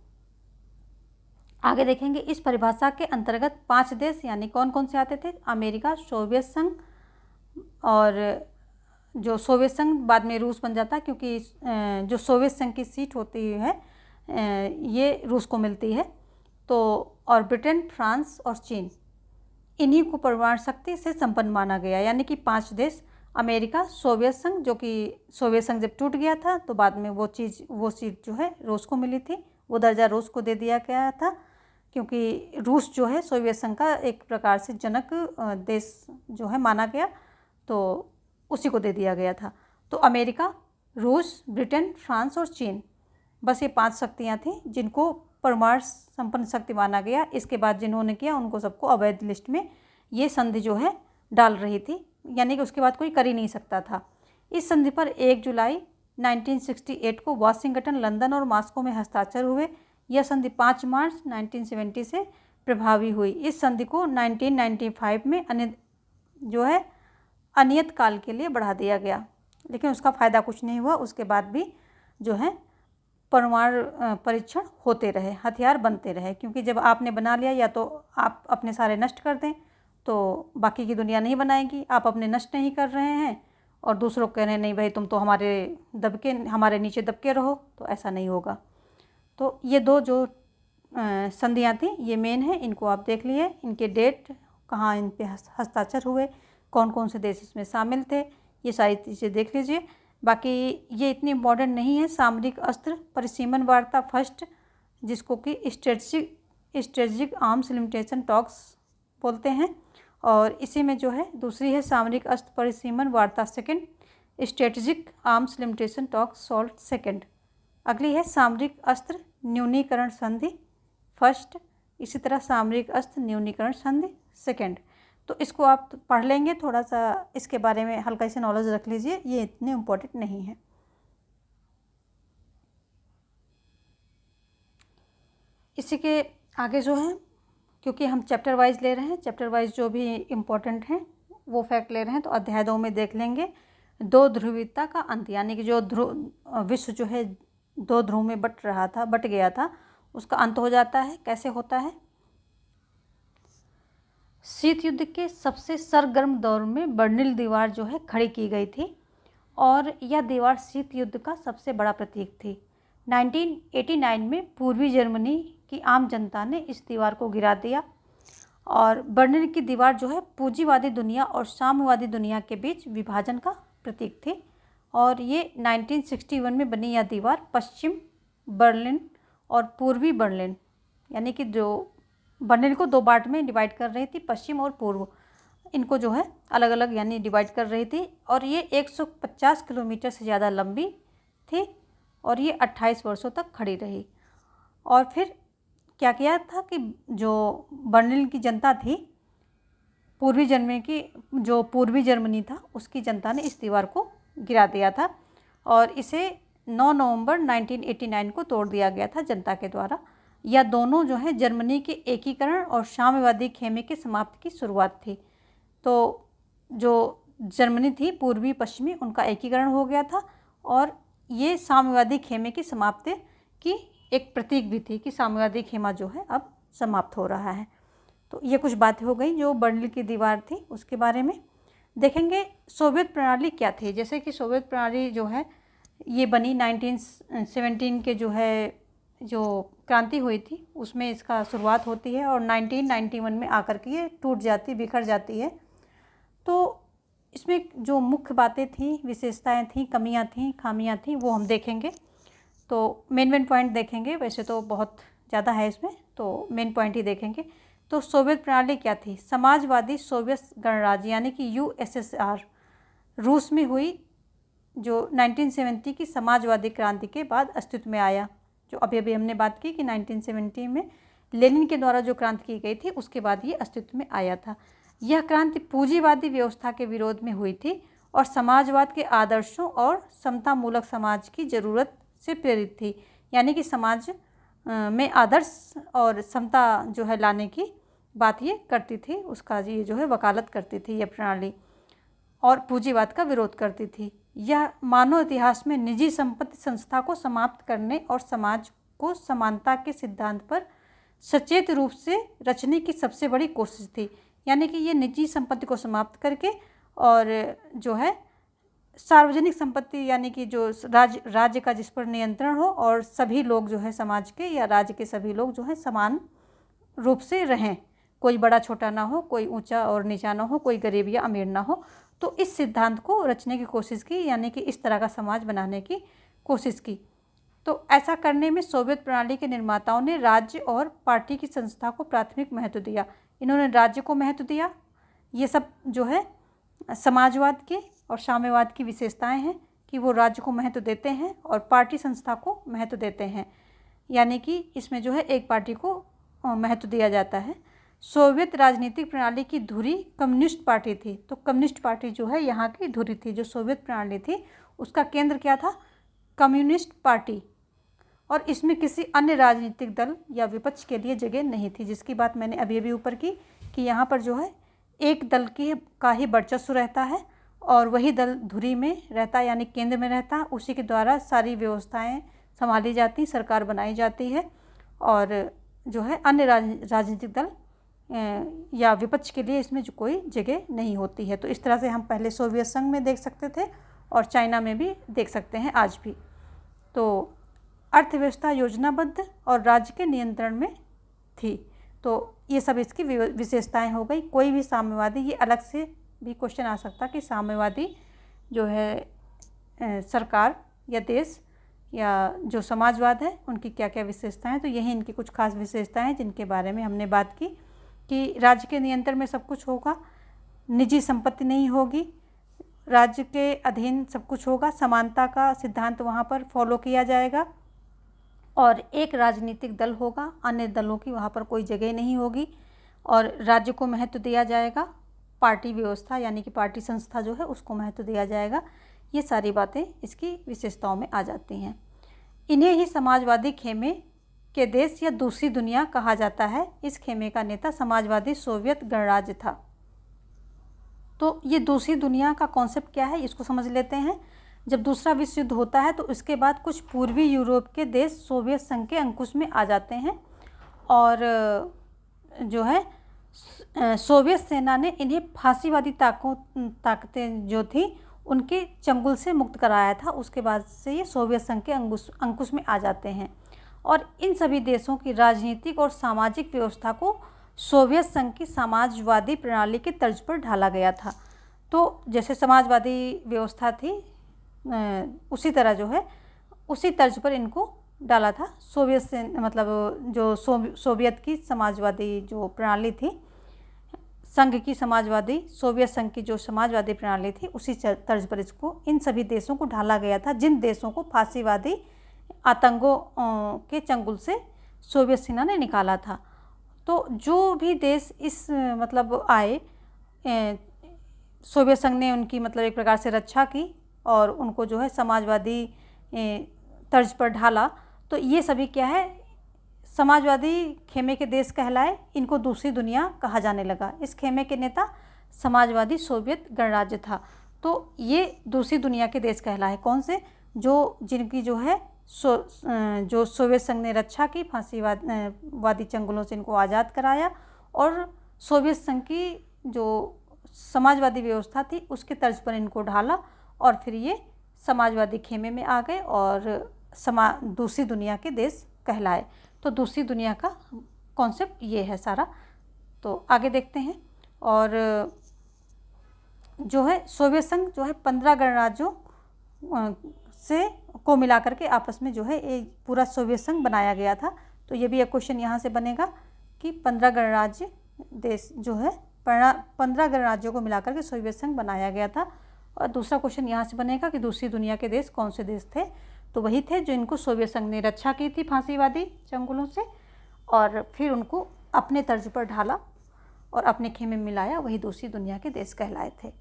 आगे देखेंगे इस परिभाषा के अंतर्गत 5 देश यानी कौन कौन से आते थे? अमेरिका, सोवियत संघ, और जो सोवियत संघ बाद में रूस बन जाता है क्योंकि जो सोवियत संघ की सीट होती है ये रूस को मिलती है। तो और ब्रिटेन, फ्रांस और चीन, इन्हीं को परमाणु शक्ति से संपन्न माना गया। यानी कि 5 देश, अमेरिका, सोवियत संघ, जो कि सोवियत संघ जब टूट गया था तो बाद में वो सीट जो है रूस को मिली थी, वो दर्जा रूस को दे दिया गया था क्योंकि रूस जो है सोवियत संघ का एक प्रकार से जनक देश जो है माना गया, तो उसी को दे दिया गया था। तो अमेरिका, रूस, ब्रिटेन, फ्रांस और चीन, बस ये 5 शक्तियाँ थीं जिनको परमाणु संपन्न शक्ति माना गया। इसके बाद जिन्होंने किया उनको सबको अवैध लिस्ट में ये संधि जो है डाल रही थी, यानी कि उसके बाद कोई कर ही नहीं सकता था। इस संधि पर 1 जुलाई 1968 को वाशिंगटन, लंदन और मॉस्को में हस्ताक्षर हुए। यह संधि 5 मार्च 1970 से प्रभावी हुई। इस संधि को 1995 में अनियत काल के लिए बढ़ा दिया गया, लेकिन उसका फ़ायदा कुछ नहीं हुआ। उसके बाद भी जो है परमाणु परीक्षण होते रहे, हथियार बनते रहे, क्योंकि जब आपने बना लिया या तो आप अपने सारे नष्ट कर दें तो बाकी की दुनिया नहीं बनाएगी। आप अपने नष्ट नहीं कर रहे हैं और दूसरों को कह रहे हैं नहीं भाई तुम तो हमारे नीचे दबके रहो, तो ऐसा नहीं होगा। तो ये 2 जो संधियाँ थी, ये मेन है, इनको आप देख लिए, इनके डेट, कहाँ इन पे हस्ताक्षर हुए, कौन कौन से देश इसमें शामिल थे, ये सारी चीज़ें देख लीजिए। बाकी ये इतनी इम्पॉर्टेंट नहीं है। सामरिक अस्त्र परिसीमन वार्ता फर्स्ट, जिसको कि स्ट्रेटजिक आर्म्स लिमिटेशन टॉक्स बोलते हैं, और इसी में जो है दूसरी है सामरिक अस्त्र परिसीमन वार्ता second, strategic arms limitation talks salt second. अगली है सामरिक अस्त्र न्यूनीकरण संधि फर्स्ट, इसी तरह सामरिक अस्त्र न्यूनीकरण संधि सेकंड। तो इसको आप पढ़ लेंगे, थोड़ा सा इसके बारे में हल्का सा नॉलेज रख लीजिए, ये इतने इम्पोर्टेंट नहीं है। इसी के आगे जो है, क्योंकि हम चैप्टर वाइज ले रहे हैं, चैप्टर वाइज जो भी इम्पोर्टेंट हैं वो फैक्ट ले रहे हैं, तो अध्याय 2 में देख लेंगे दो ध्रुवीयता का अंत, यानी कि जो विश्व जो है दो ध्रुव में बट गया था, उसका अंत हो जाता है। कैसे होता है? शीत युद्ध के सबसे सरगर्म दौर में बर्लिन दीवार जो है खड़ी की गई थी, और यह दीवार शीत युद्ध का सबसे बड़ा प्रतीक थी। 1989 में पूर्वी जर्मनी की आम जनता ने इस दीवार को गिरा दिया, और बर्लिन की दीवार जो है पूंजीवादी दुनिया और साम्यवादी दुनिया के बीच विभाजन का प्रतीक थी। और ये 1961 में बनी यह दीवार पश्चिम बर्लिन और पूर्वी बर्लिन, यानी कि जो बर्लिन को दो पार्ट में डिवाइड कर रही थी, पश्चिम और पूर्व, इनको जो है अलग अलग यानी डिवाइड कर रही थी। और ये 150 किलोमीटर से ज़्यादा लंबी थी, और ये 28 वर्षों तक खड़ी रही। और फिर क्या किया था कि जो बर्लिन की जनता थी, पूर्वी जर्मनी था, उसकी जनता ने इस दीवार को गिरा दिया था, और इसे 9 नवंबर 1989 को तोड़ दिया गया था जनता के द्वारा। यह दोनों जो है जर्मनी के एकीकरण और साम्यवादी खेमे के समाप्ति की शुरुआत थी। तो जो जर्मनी थी पूर्वी पश्चिमी, उनका एकीकरण हो गया था, और ये साम्यवादी खेमे की समाप्ति की एक प्रतीक भी थी कि साम्यवादी खेमा जो है अब समाप्त हो रहा है। तो ये कुछ बातें हो गई जो बर्लिन की दीवार थी उसके बारे में। देखेंगे सोवियत प्रणाली क्या थी। जैसे कि सोवियत प्रणाली जो है ये बनी 1917 के जो क्रांति हुई थी उसमें इसका शुरुआत होती है, और 1991 में आकर के ये बिखर जाती है। तो इसमें जो मुख्य बातें थी, विशेषताएं थी, कमियां थी, खामियां थी, वो हम देखेंगे। तो मेन पॉइंट देखेंगे, वैसे तो बहुत ज़्यादा है इसमें, तो मेन पॉइंट ही देखेंगे। तो सोवियत प्रणाली क्या थी? समाजवादी सोवियत गणराज्य यानी कि USSR रूस में हुई, जो 1970 की समाजवादी क्रांति के बाद अस्तित्व में आया। जो अभी हमने बात की कि 1970 में लेनिन के द्वारा जो क्रांति की गई थी उसके बाद ये अस्तित्व में आया था। यह क्रांति पूंजीवादी व्यवस्था के विरोध में हुई थी और समाजवाद के आदर्शों और समतामूलक समाज की ज़रूरत से प्रेरित थी, यानी कि समाज में आदर्श और समता जो है लाने की बात ये करती थी, उसका ये जो है वकालत करती थी यह प्रणाली, और पूंजीवाद का विरोध करती थी। यह मानव इतिहास में निजी संपत्ति संस्था को समाप्त करने और समाज को समानता के सिद्धांत पर सचेत रूप से रचने की सबसे बड़ी कोशिश थी। यानी कि ये निजी संपत्ति को समाप्त करके और जो है सार्वजनिक संपत्ति, यानी कि जो राज्य का जिस पर नियंत्रण हो और सभी लोग जो है समाज के या राज्य के सभी लोग जो है समान रूप से रहें, कोई बड़ा छोटा ना हो, कोई ऊंचा और नीचा ना हो, कोई गरीब या अमीर ना हो। तो इस सिद्धांत को रचने की कोशिश की, यानी कि इस तरह का समाज बनाने की कोशिश की। तो ऐसा करने में सोवियत प्रणाली के निर्माताओं ने राज्य और पार्टी की संस्था को प्राथमिक महत्व दिया। इन्होंने राज्य को महत्व दिया। ये सब जो है समाजवाद के और साम्यवाद की विशेषताएं हैं कि वो राज्य को महत्व देते हैं और पार्टी संस्था को महत्व देते हैं, यानी कि इसमें जो है एक पार्टी को महत्व दिया जाता है। सोवियत राजनीतिक प्रणाली की धुरी कम्युनिस्ट पार्टी थी। तो कम्युनिस्ट पार्टी जो है यहाँ की धुरी थी। जो सोवियत प्रणाली थी उसका केंद्र क्या था? Communist party. और इसमें किसी अन्य राजनीतिक दल या विपक्ष के लिए जगह नहीं थी, जिसकी बात मैंने अभी ऊपर की कि यहाँ पर जो है एक दल का ही वर्चस्व रहता है और वही दल धुरी में रहता है, यानी केंद्र में रहता है। उसी के द्वारा सारी व्यवस्थाएं संभाली जाती, सरकार बनाई जाती है, और जो है अन्य राजनीतिक दल या विपक्ष के लिए इसमें जो कोई जगह नहीं होती है। तो इस तरह से हम पहले सोवियत संघ में देख सकते थे और चाइना में भी देख सकते हैं आज भी। तो अर्थव्यवस्था योजनाबद्ध और राज्य के नियंत्रण में थी। तो ये सब इसकी विशेषताएं हो गई। कोई भी साम्यवादी, ये अलग से भी क्वेश्चन आ सकता कि साम्यवादी जो है सरकार या देश या जो समाजवाद है उनकी क्या क्या विशेषताएं हैं। तो यही इनकी कुछ खास विशेषताएं हैं जिनके बारे में हमने बात की कि राज्य के नियंत्रण में सब कुछ होगा, निजी संपत्ति नहीं होगी, राज्य के अधीन सब कुछ होगा, समानता का सिद्धांत वहाँ पर फॉलो किया जाएगा और एक राजनीतिक दल होगा, अन्य दलों की वहाँ पर कोई जगह नहीं होगी और राज्य को महत्व दिया जाएगा, पार्टी व्यवस्था यानी कि पार्टी संस्था जो है उसको महत्व दिया जाएगा। ये सारी बातें इसकी विशेषताओं में आ जाती हैं। इन्हें ही समाजवादी खेमे के देश या दूसरी दुनिया कहा जाता है। इस खेमे का नेता समाजवादी सोवियत गणराज्य था। तो ये दूसरी दुनिया का कॉन्सेप्ट क्या है इसको समझ लेते हैं। जब दूसरा विश्व युद्ध होता है तो उसके बाद कुछ पूर्वी यूरोप के देश सोवियत संघ के अंकुश में आ जाते हैं और जो है सोवियत सेना ने इन्हें फांसीवादी ताकतें जो थी उनके चंगुल से मुक्त कराया था। उसके बाद से ये सोवियत संघ के अंकुश में आ जाते हैं और इन सभी देशों की राजनीतिक और सामाजिक व्यवस्था को सोवियत संघ की समाजवादी प्रणाली की तर्ज पर ढाला गया था। तो जैसे समाजवादी व्यवस्था थी उसी तरह जो है उसी तर्ज पर इनको डाला था। सोवियत से मतलब जो सोवियत की समाजवादी जो प्रणाली थी, संघ की समाजवादी, सोवियत संघ की जो समाजवादी प्रणाली थी उसी तर्ज पर इसको इन सभी देशों को ढाला गया था जिन देशों को फांसीवादी आतंकों के चंगुल से सोवियत सेना ने निकाला था। तो जो भी देश इस मतलब आए, सोवियत संघ ने उनकी मतलब एक प्रकार से रक्षा की और उनको जो है समाजवादी तर्ज पर ढाला। तो ये सभी क्या है, समाजवादी खेमे के देश कहलाए। इनको दूसरी दुनिया कहा जाने लगा। इस खेमे के नेता समाजवादी सोवियत गणराज्य था। तो ये दूसरी दुनिया के देश कहलाए। कौन से? जो जिनकी जो है जो सोवियत संघ ने रक्षा की, फांसीवादी चंगुलों से इनको आज़ाद कराया और सोवियत संघ की जो समाजवादी व्यवस्था थी उसके तर्ज पर इनको ढाला और फिर ये समाजवादी खेमे में आ गए और दूसरी दुनिया के देश कहलाए। तो दूसरी दुनिया का कॉन्सेप्ट ये है सारा। तो आगे देखते हैं। और जो है सोवियत संघ जो है 15 गणराज्यों से को मिलाकर के आपस में जो है एक पूरा सोवियत संघ बनाया गया था। तो ये भी एक क्वेश्चन यहाँ से बनेगा कि 15 गणराज्य देश जो है 15 गणराज्यों को मिलाकर के सोवियत संघ बनाया गया था। और दूसरा क्वेश्चन यहाँ से बनेगा कि दूसरी दुनिया के देश कौन से देश थे? तो वही थे जो इनको सोवियत संघ ने रक्षा की थी फांसीवादी चंगुलों से और फिर उनको अपने तर्ज पर ढाला और अपने खेमे में मिलाया, वही दूसरी दुनिया के देश कहलाए थे।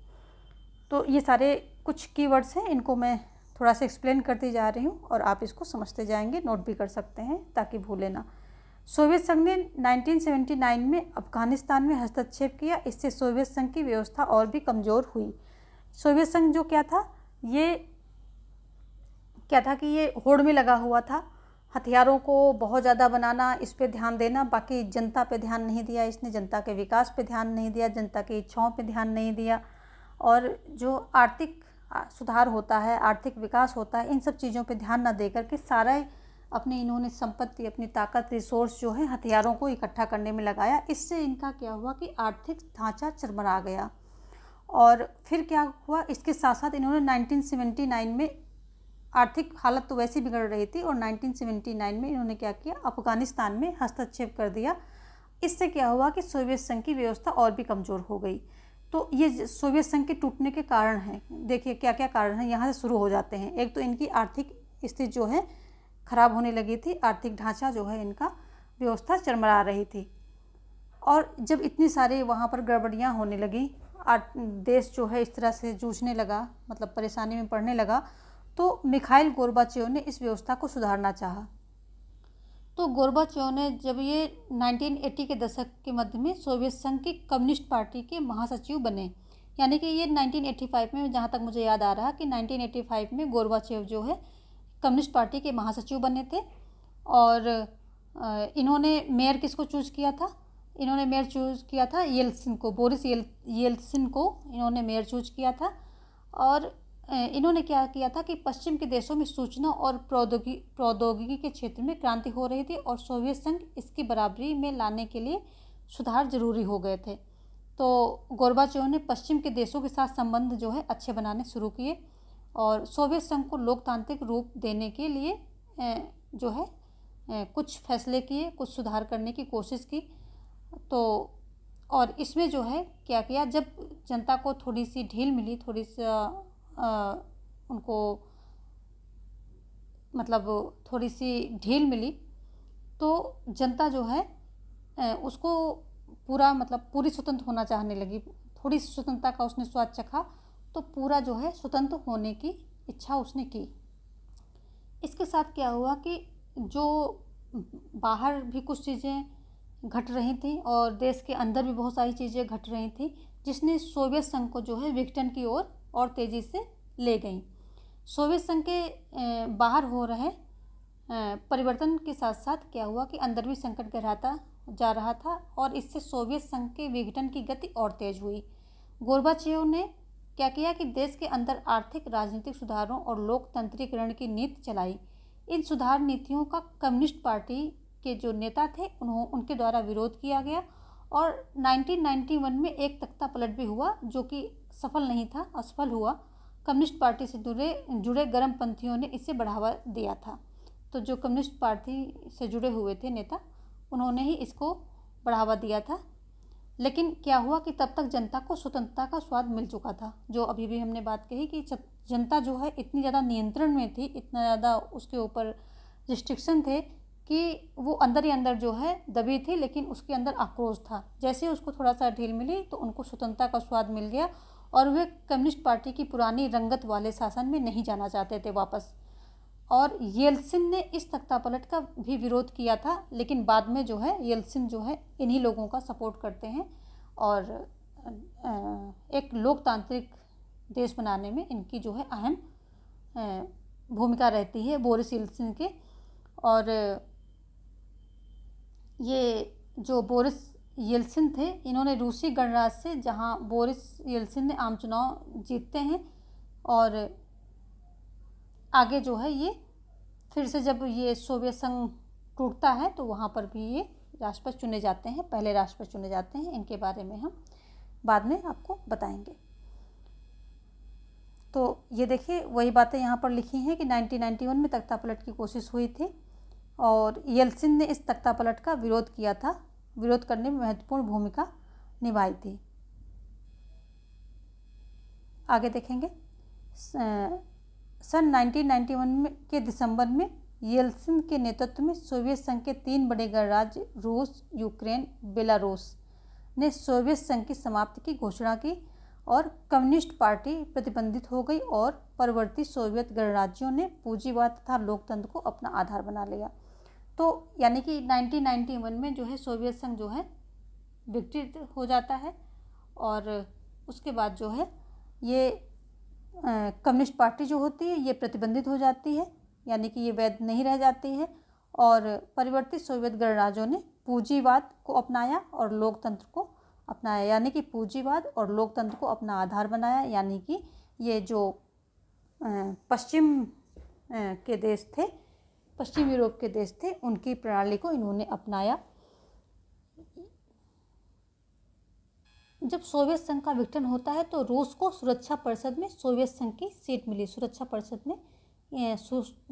तो ये सारे कुछ कीवर्ड्स हैं, इनको मैं थोड़ा सा एक्सप्लेन करती जा रही हूँ और आप इसको समझते जाएंगे, नोट भी कर सकते हैं ताकि भूले ना। सोवियत संघ ने 1979 में अफगानिस्तान में हस्तक्षेप किया। इससे सोवियत संघ की व्यवस्था और भी कमज़ोर हुई। सोवियत संघ जो क्या था कि ये होड़ में लगा हुआ था। हथियारों को बहुत ज़्यादा बनाना, इस पे ध्यान देना, बाकी जनता पे ध्यान नहीं दिया इसने। जनता के विकास पे ध्यान नहीं दिया, जनता की इच्छाओं पे ध्यान नहीं दिया और जो आर्थिक सुधार होता है, आर्थिक विकास होता है, इन सब चीज़ों पे ध्यान ना दे करके सारा अपने इन्होंने संपत्ति, अपनी ताकत, रिसोर्स जो है हथियारों को इकट्ठा करने में लगाया। इससे इनका क्या हुआ कि आर्थिक ढांचा चरमरा गया। और फिर क्या हुआ, इसके साथ साथ इन्होंने 1979 में आर्थिक हालत तो वैसे बिगड़ रही थी और 1979 में इन्होंने क्या किया, अफगानिस्तान में हस्तक्षेप कर दिया। इससे क्या हुआ कि सोवियत संघ की व्यवस्था और भी कमज़ोर हो गई। तो ये सोवियत संघ के टूटने के कारण हैं। देखिए क्या क्या कारण हैं, यहाँ से शुरू हो जाते हैं। एक तो इनकी आर्थिक स्थिति जो है ख़राब होने लगी थी, आर्थिक ढांचा जो है इनका व्यवस्था चरमरा रही थी। और जब इतनी सारी वहाँ पर गड़बड़ियाँ होने लगी, देश जो है इस तरह से जूझने लगा, मतलब परेशानी में पड़ने लगा, तो मिखाइल गोर्बाचेव ने इस व्यवस्था को सुधारना चाहा। तो गोर्बाचेव ने जब ये 1980 के दशक के मध्य में सोवियत संघ की कम्युनिस्ट पार्टी के महासचिव बने, यानी कि ये 1985 में, जहाँ तक मुझे याद आ रहा कि 1985 में गोर्बाचेव जो है कम्युनिस्ट पार्टी के महासचिव बने थे। और इन्होंने मेयर किसको चूज़ किया था? इन्होंने मेयर चूज़ किया था येल्सिन को, बोरिस येल्सिन को इन्होंने मेयर चूज़ किया था। और इन्होंने क्या किया था कि पश्चिम के देशों में सूचना और प्रौद्योगिकी के क्षेत्र में क्रांति हो रही थी और सोवियत संघ इसकी बराबरी में लाने के लिए सुधार जरूरी हो गए थे। तो गोर्बाचेव ने पश्चिम के देशों के साथ संबंध जो है अच्छे बनाने शुरू किए और सोवियत संघ को लोकतांत्रिक रूप देने के लिए जो है कुछ फैसले किए, कुछ सुधार करने की कोशिश की। तो और इसमें जो है क्या किया, जब जनता को थोड़ी सी ढील मिली, थोड़ी सी उनको मतलब थोड़ी सी ढील मिली, तो जनता जो है उसको पूरा मतलब पूरी स्वतंत्र होना चाहने लगी। थोड़ी स्वतंत्रता का उसने स्वाद चखा तो पूरा जो है स्वतंत्र होने की इच्छा उसने की। इसके साथ क्या हुआ कि जो बाहर भी कुछ चीज़ें घट रही थी और देश के अंदर भी बहुत सारी चीज़ें घट रही थी, जिसने सोवियत संघ को जो है विघटन की ओर और तेज़ी से ले गई। सोवियत संघ के बाहर हो रहे परिवर्तन के साथ साथ क्या हुआ कि अंदर भी संकट गहराता जा रहा था और इससे सोवियत संघ के विघटन की गति और तेज हुई। गोर्बाचेव ने क्या किया कि देश के अंदर आर्थिक राजनीतिक सुधारों और लोकतंत्रीकरण की नीति चलाई। इन सुधार नीतियों का कम्युनिस्ट पार्टी के जो नेता थे उनके द्वारा विरोध किया गया और 1991 में एक तख्ता पलट भी हुआ जो कि सफल नहीं था, असफल हुआ। कम्युनिस्ट पार्टी से जुड़े गर्मपंथियों ने इसे बढ़ावा दिया था। तो जो कम्युनिस्ट पार्टी से जुड़े हुए थे नेता, उन्होंने ही इसको बढ़ावा दिया था। लेकिन क्या हुआ कि तब तक जनता को स्वतंत्रता का स्वाद मिल चुका था। जो अभी भी हमने बात कही कि जनता जो है इतनी ज़्यादा नियंत्रण में थी, इतना ज़्यादा उसके ऊपर रिस्ट्रिक्शन थे कि वो अंदर ही अंदर जो है दबी थी, लेकिन उसके अंदर आक्रोश था। जैसे उसको थोड़ा सा ढील मिली तो उनको स्वतंत्रता का स्वाद मिल गया और वे कम्युनिस्ट पार्टी की पुरानी रंगत वाले शासन में नहीं जाना चाहते थे वापस। और येल्सिन ने इस तख्तापलट का भी विरोध किया था, लेकिन बाद में जो है येल्सिन जो है इन्हीं लोगों का सपोर्ट करते हैं और एक लोकतांत्रिक देश बनाने में इनकी जो है अहम भूमिका रहती है, बोरिस येल्सिन के। और ये जो बोरिस येल्सिन थे, इन्होंने रूसी गणराज्य से, जहां बोरिस येल्सिन ने आम चुनाव जीतते हैं और आगे जो है ये फिर से जब ये सोवियत संघ टूटता है तो वहाँ पर भी ये राष्ट्रपति चुने जाते हैं, पहले राष्ट्रपति चुने जाते हैं। इनके बारे में हम बाद में आपको बताएंगे। तो ये देखिए वही बातें यहाँ पर लिखी हैं कि 1991 में तख्तापलट की कोशिश हुई थी और येल्सिन ने इस तख्तापलट का विरोध किया था, विरोध करने में महत्वपूर्ण भूमिका निभाई थी। आगे देखेंगे। सन 1991 के दिसंबर में येल्सिन के नेतृत्व में सोवियत संघ के 3 बड़े गणराज्य रूस, यूक्रेन, बेलारूस ने सोवियत संघ की समाप्ति की घोषणा की और कम्युनिस्ट पार्टी प्रतिबंधित हो गई और परवर्ती सोवियत गणराज्यों ने पूंजीवाद तथा लोकतंत्र को अपना आधार बना लिया। तो यानी कि 1991 में जो है सोवियत संघ जो है विघटित हो जाता है और उसके बाद जो है ये कम्युनिस्ट पार्टी जो होती है ये प्रतिबंधित हो जाती है, यानी कि ये वैध नहीं रह जाती है और परिवर्तित सोवियत गणराज्यों ने पूंजीवाद को अपनाया और लोकतंत्र को अपनाया, यानी कि पूंजीवाद और लोकतंत्र को अपना आधार बनाया। यानी कि ये जो पश्चिम के देश थे, पश्चिम यूरोप के देश थे, उनकी प्रणाली को इन्होंने अपनाया। जब सोवियत संघ का विघटन होता है तो रूस को सुरक्षा परिषद में सोवियत संघ की सीट मिली। सुरक्षा परिषद में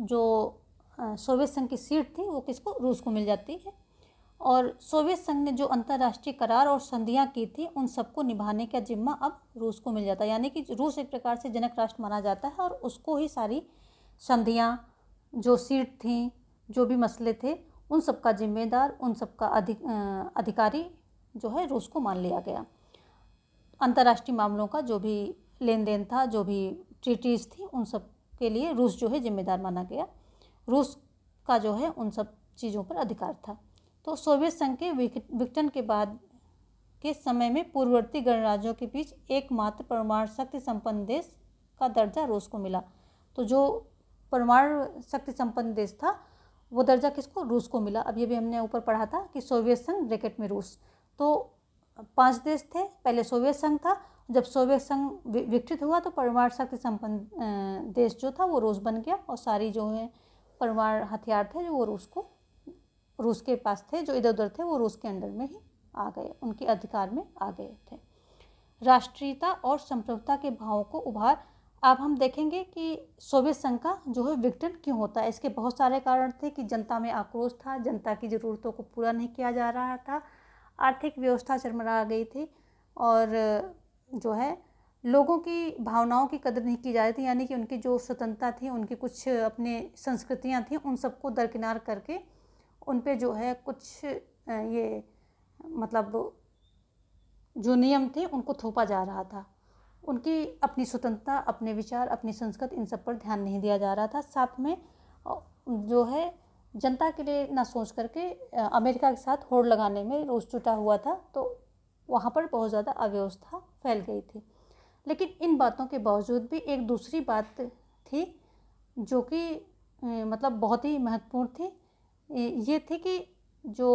जो सोवियत संघ की सीट थी वो किसको, रूस को मिल जाती है। और सोवियत संघ ने जो अंतर्राष्ट्रीय करार और संधियां की थी उन सबको निभाने का जिम्मा अब रूस को मिल जाता है। यानी कि रूस एक प्रकार से जनक राष्ट्र माना जाता है और उसको ही सारी संधियां, जो सीट थी, जो भी मसले थे, उन सब का जिम्मेदार, उन सब का अधिकारी जो है रूस को मान लिया गया। अंतर्राष्ट्रीय मामलों का जो भी लेन देन था, जो भी ट्रीटीज़ थी, उन सब के लिए रूस जो है जिम्मेदार माना गया। रूस का जो है उन सब चीज़ों पर अधिकार था। तो सोवियत संघ के विघटन के बाद के समय में पूर्ववर्ती गणराज्यों के बीच एकमात्र परमाणु शक्ति संपन्न देश का दर्जा रूस को मिला। तो जो परमाणु शक्ति संपन्न देश था वो दर्जा किसको, रूस को मिला। अब ये भी हमने ऊपर पढ़ा था कि सोवियत संघ ब्रैकेट में रूस। तो 5 देश थे, पहले सोवियत संघ था जब सोवियत संघ विकसित हुआ तो परमाणु शक्ति संपन्न देश जो था वो रूस बन गया, और सारी जो है परमाणु हथियार थे जो वो रूस के पास थे, जो इधर उधर थे वो रूस के अंडर में ही आ गए, उनके अधिकार में आ गए थे। राष्ट्रीयता और संप्रभुता के भावों को उभार। अब हम देखेंगे कि सोवियत संघ का जो है विघटन क्यों होता है। इसके बहुत सारे कारण थे कि जनता में आक्रोश था, जनता की ज़रूरतों को पूरा नहीं किया जा रहा था, आर्थिक व्यवस्था चरमरा गई थी, और जो है लोगों की भावनाओं की कदर नहीं की जा रही थी, यानी कि उनकी जो स्वतंत्रता थी, उनकी कुछ अपने संस्कृतियाँ थी, उन सबको दरकिनार करके उन पे जो है कुछ ये मतलब जो नियम थे उनको थोपा जा रहा था। उनकी अपनी स्वतंत्रता, अपने विचार, अपनी संस्कृति, इन सब पर ध्यान नहीं दिया जा रहा था। साथ में जो है जनता के लिए ना सोच करके अमेरिका के साथ होड़ लगाने में रूस जुटा हुआ था, तो वहाँ पर बहुत ज़्यादा अव्यवस्था फैल गई थी। लेकिन इन बातों के बावजूद भी एक दूसरी बात थी जो कि मतलब बहुत ही महत्वपूर्ण थी। ये थी कि जो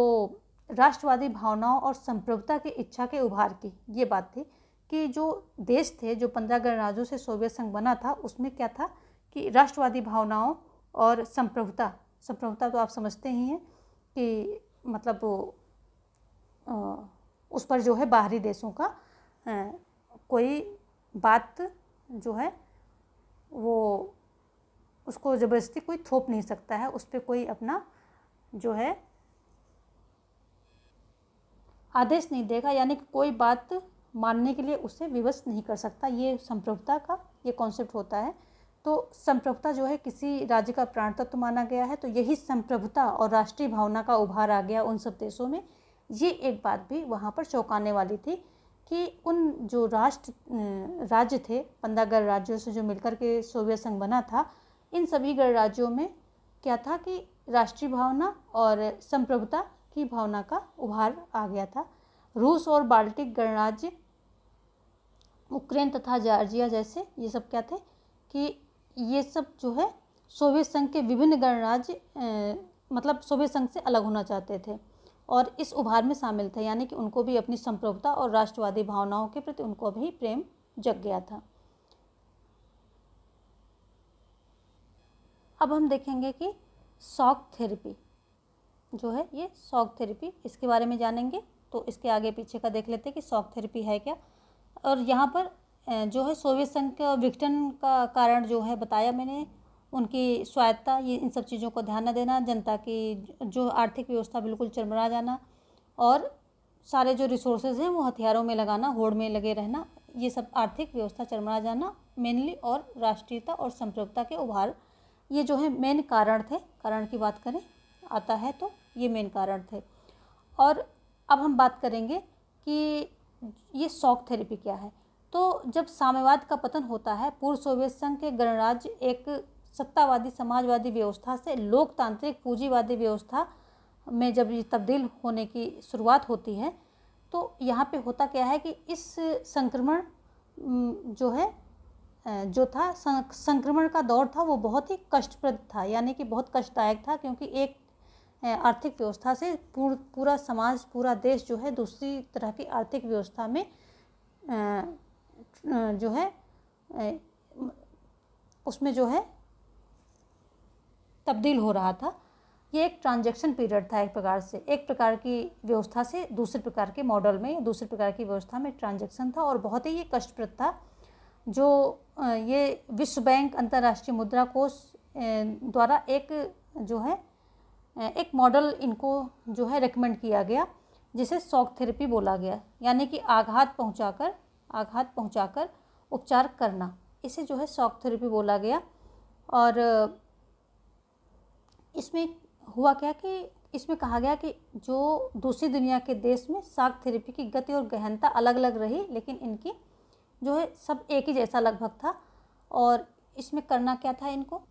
राष्ट्रवादी भावनाओं और संप्रभुता की इच्छा के उभार की ये बात थी कि जो देश थे, जो 15 गणराज्यों से सोवियत संघ बना था, उसमें क्या था कि राष्ट्रवादी भावनाओं और संप्रभुता तो आप समझते ही हैं कि मतलब उस पर जो है बाहरी देशों का कोई बात जो है वो उसको ज़बरदस्ती कोई थोप नहीं सकता है, उस पर कोई अपना जो है आदेश नहीं देगा, यानी कि कोई बात मानने के लिए उसे विवश नहीं कर सकता। ये संप्रभुता का ये कॉन्सेप्ट होता है। तो संप्रभुता जो है किसी राज्य का प्राण तत्व माना गया है, तो यही संप्रभुता और राष्ट्रीय भावना का उभार आ गया उन सब देशों में। ये एक बात भी वहाँ पर चौंकाने वाली थी कि उन जो राज्य थे 15 गणराज्यों से जो मिलकर के सोवियत संघ बना था, इन सभी गणराज्यों में क्या था कि राष्ट्रीय भावना और संप्रभुता की भावना का उभार आ गया था। रूस और बाल्टिक गणराज्य, यूक्रेन तथा जॉर्जिया जैसे ये सब क्या थे कि ये सब जो है सोवियत संघ के विभिन्न गणराज्य मतलब सोवियत संघ से अलग होना चाहते थे और इस उभार में शामिल थे, यानी कि उनको भी अपनी संप्रभुता और राष्ट्रवादी भावनाओं के प्रति उनको भी प्रेम जग गया था। अब हम देखेंगे कि शॉक थेरेपी जो है, ये शॉक थेरेपी, इसके बारे में जानेंगे। तो इसके आगे पीछे का देख लेते हैं कि शॉक थेरेपी है क्या। और यहाँ पर जो है सोवियत संघ का विघटन का कारण जो है बताया मैंने, उनकी स्वायत्ता, ये इन सब चीज़ों को ध्यान न देना, जनता की जो आर्थिक व्यवस्था बिल्कुल चरमरा जाना, और सारे जो रिसोर्सेज हैं वो हथियारों में लगाना, होड़ में लगे रहना, ये सब आर्थिक व्यवस्था चरमरा जाना मेनली, और राष्ट्रीयता और संप्रभुता के उभार, ये जो है मेन कारण थे। कारण की बात करें आता है तो ये मेन कारण थे। और अब हम बात करेंगे कि ये शॉक थेरेपी क्या है। तो जब साम्यवाद का पतन होता है, पूर्व सोवियत संघ के गणराज्य एक सत्तावादी समाजवादी व्यवस्था से लोकतांत्रिक पूंजीवादी व्यवस्था में जब ये तब्दील होने की शुरुआत होती है, तो यहाँ पे होता क्या है कि इस संक्रमण जो है जो था संक्रमण का दौर था वो बहुत ही कष्टप्रद था, यानी कि बहुत कष्टदायक था, क्योंकि एक आर्थिक व्यवस्था से पूरा समाज, पूरा देश जो है दूसरी तरह की आर्थिक व्यवस्था में जो है उसमें जो है तब्दील हो रहा था। ये एक ट्रांजैक्शन पीरियड था, एक प्रकार से, एक प्रकार की व्यवस्था से दूसरे प्रकार के मॉडल में, दूसरे प्रकार की व्यवस्था में ट्रांजैक्शन था, और बहुत ही ये कष्टप्रद था। जो ये विश्व बैंक, अंतर्राष्ट्रीय मुद्रा कोष द्वारा एक जो है एक मॉडल इनको जो है रेकमेंड किया गया, जिसे शॉक थेरेपी बोला गया, यानी कि आघात पहुंचाकर उपचार करना, इसे जो है शॉक थेरेपी बोला गया। और इसमें हुआ क्या कि इसमें कहा गया कि जो दूसरी दुनिया के देश में शॉक थेरेपी की गति और गहनता अलग अलग रही, लेकिन इनकी जो है सब एक ही जैसा लगभग था। और इसमें करना क्या था इनको,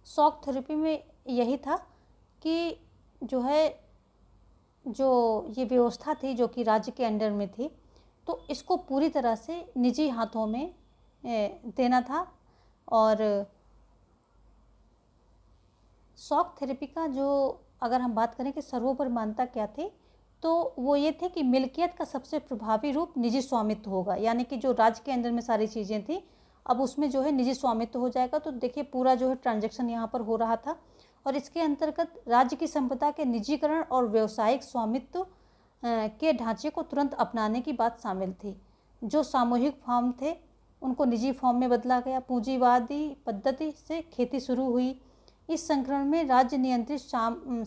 शॉक थेरेपी में यही था कि जो है जो ये व्यवस्था थी जो कि राज्य के अंडर में थी, तो इसको पूरी तरह से निजी हाथों में देना था। और शॉक थेरेपी का जो अगर हम बात करें कि सर्वोपरि मान्यता क्या थी, तो वो ये थे कि मिल्कियत का सबसे प्रभावी रूप निजी स्वामित्व होगा, यानी कि जो राज्य के अंदर में सारी चीज़ें थी अब उसमें जो है निजी स्वामित्व हो जाएगा। तो देखिए पूरा जो है ट्रांजैक्शन यहाँ पर हो रहा था और इसके अंतर्गत राज्य की संपदा के निजीकरण और व्यावसायिक स्वामित्व के ढांचे को तुरंत अपनाने की बात शामिल थी। जो सामूहिक फॉर्म थे उनको निजी फॉर्म में बदला गया। पूंजीवादी पद्धति से खेती शुरू हुई। इस संक्रमण में राज्य नियंत्रित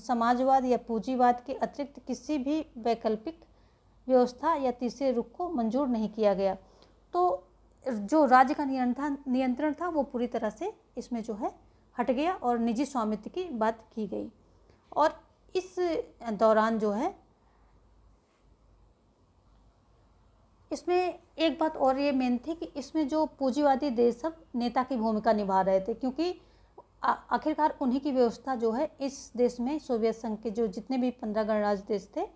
समाजवाद या पूंजीवाद के अतिरिक्त किसी भी वैकल्पिक व्यवस्था या तीसरे रुख को मंजूर नहीं किया गया। तो जो राज्य का नियंत्रण था वो पूरी तरह से इसमें जो है हट गया और निजी स्वामित्व की बात की गई। और इस दौरान जो है इसमें एक बात और ये मेन थी कि इसमें जो पूंजीवादी देश सब नेता की भूमिका निभा रहे थे, क्योंकि आखिरकार उन्हीं की व्यवस्था जो है इस देश में सोवियत संघ के जो जितने भी 15 गणराज्य देश थे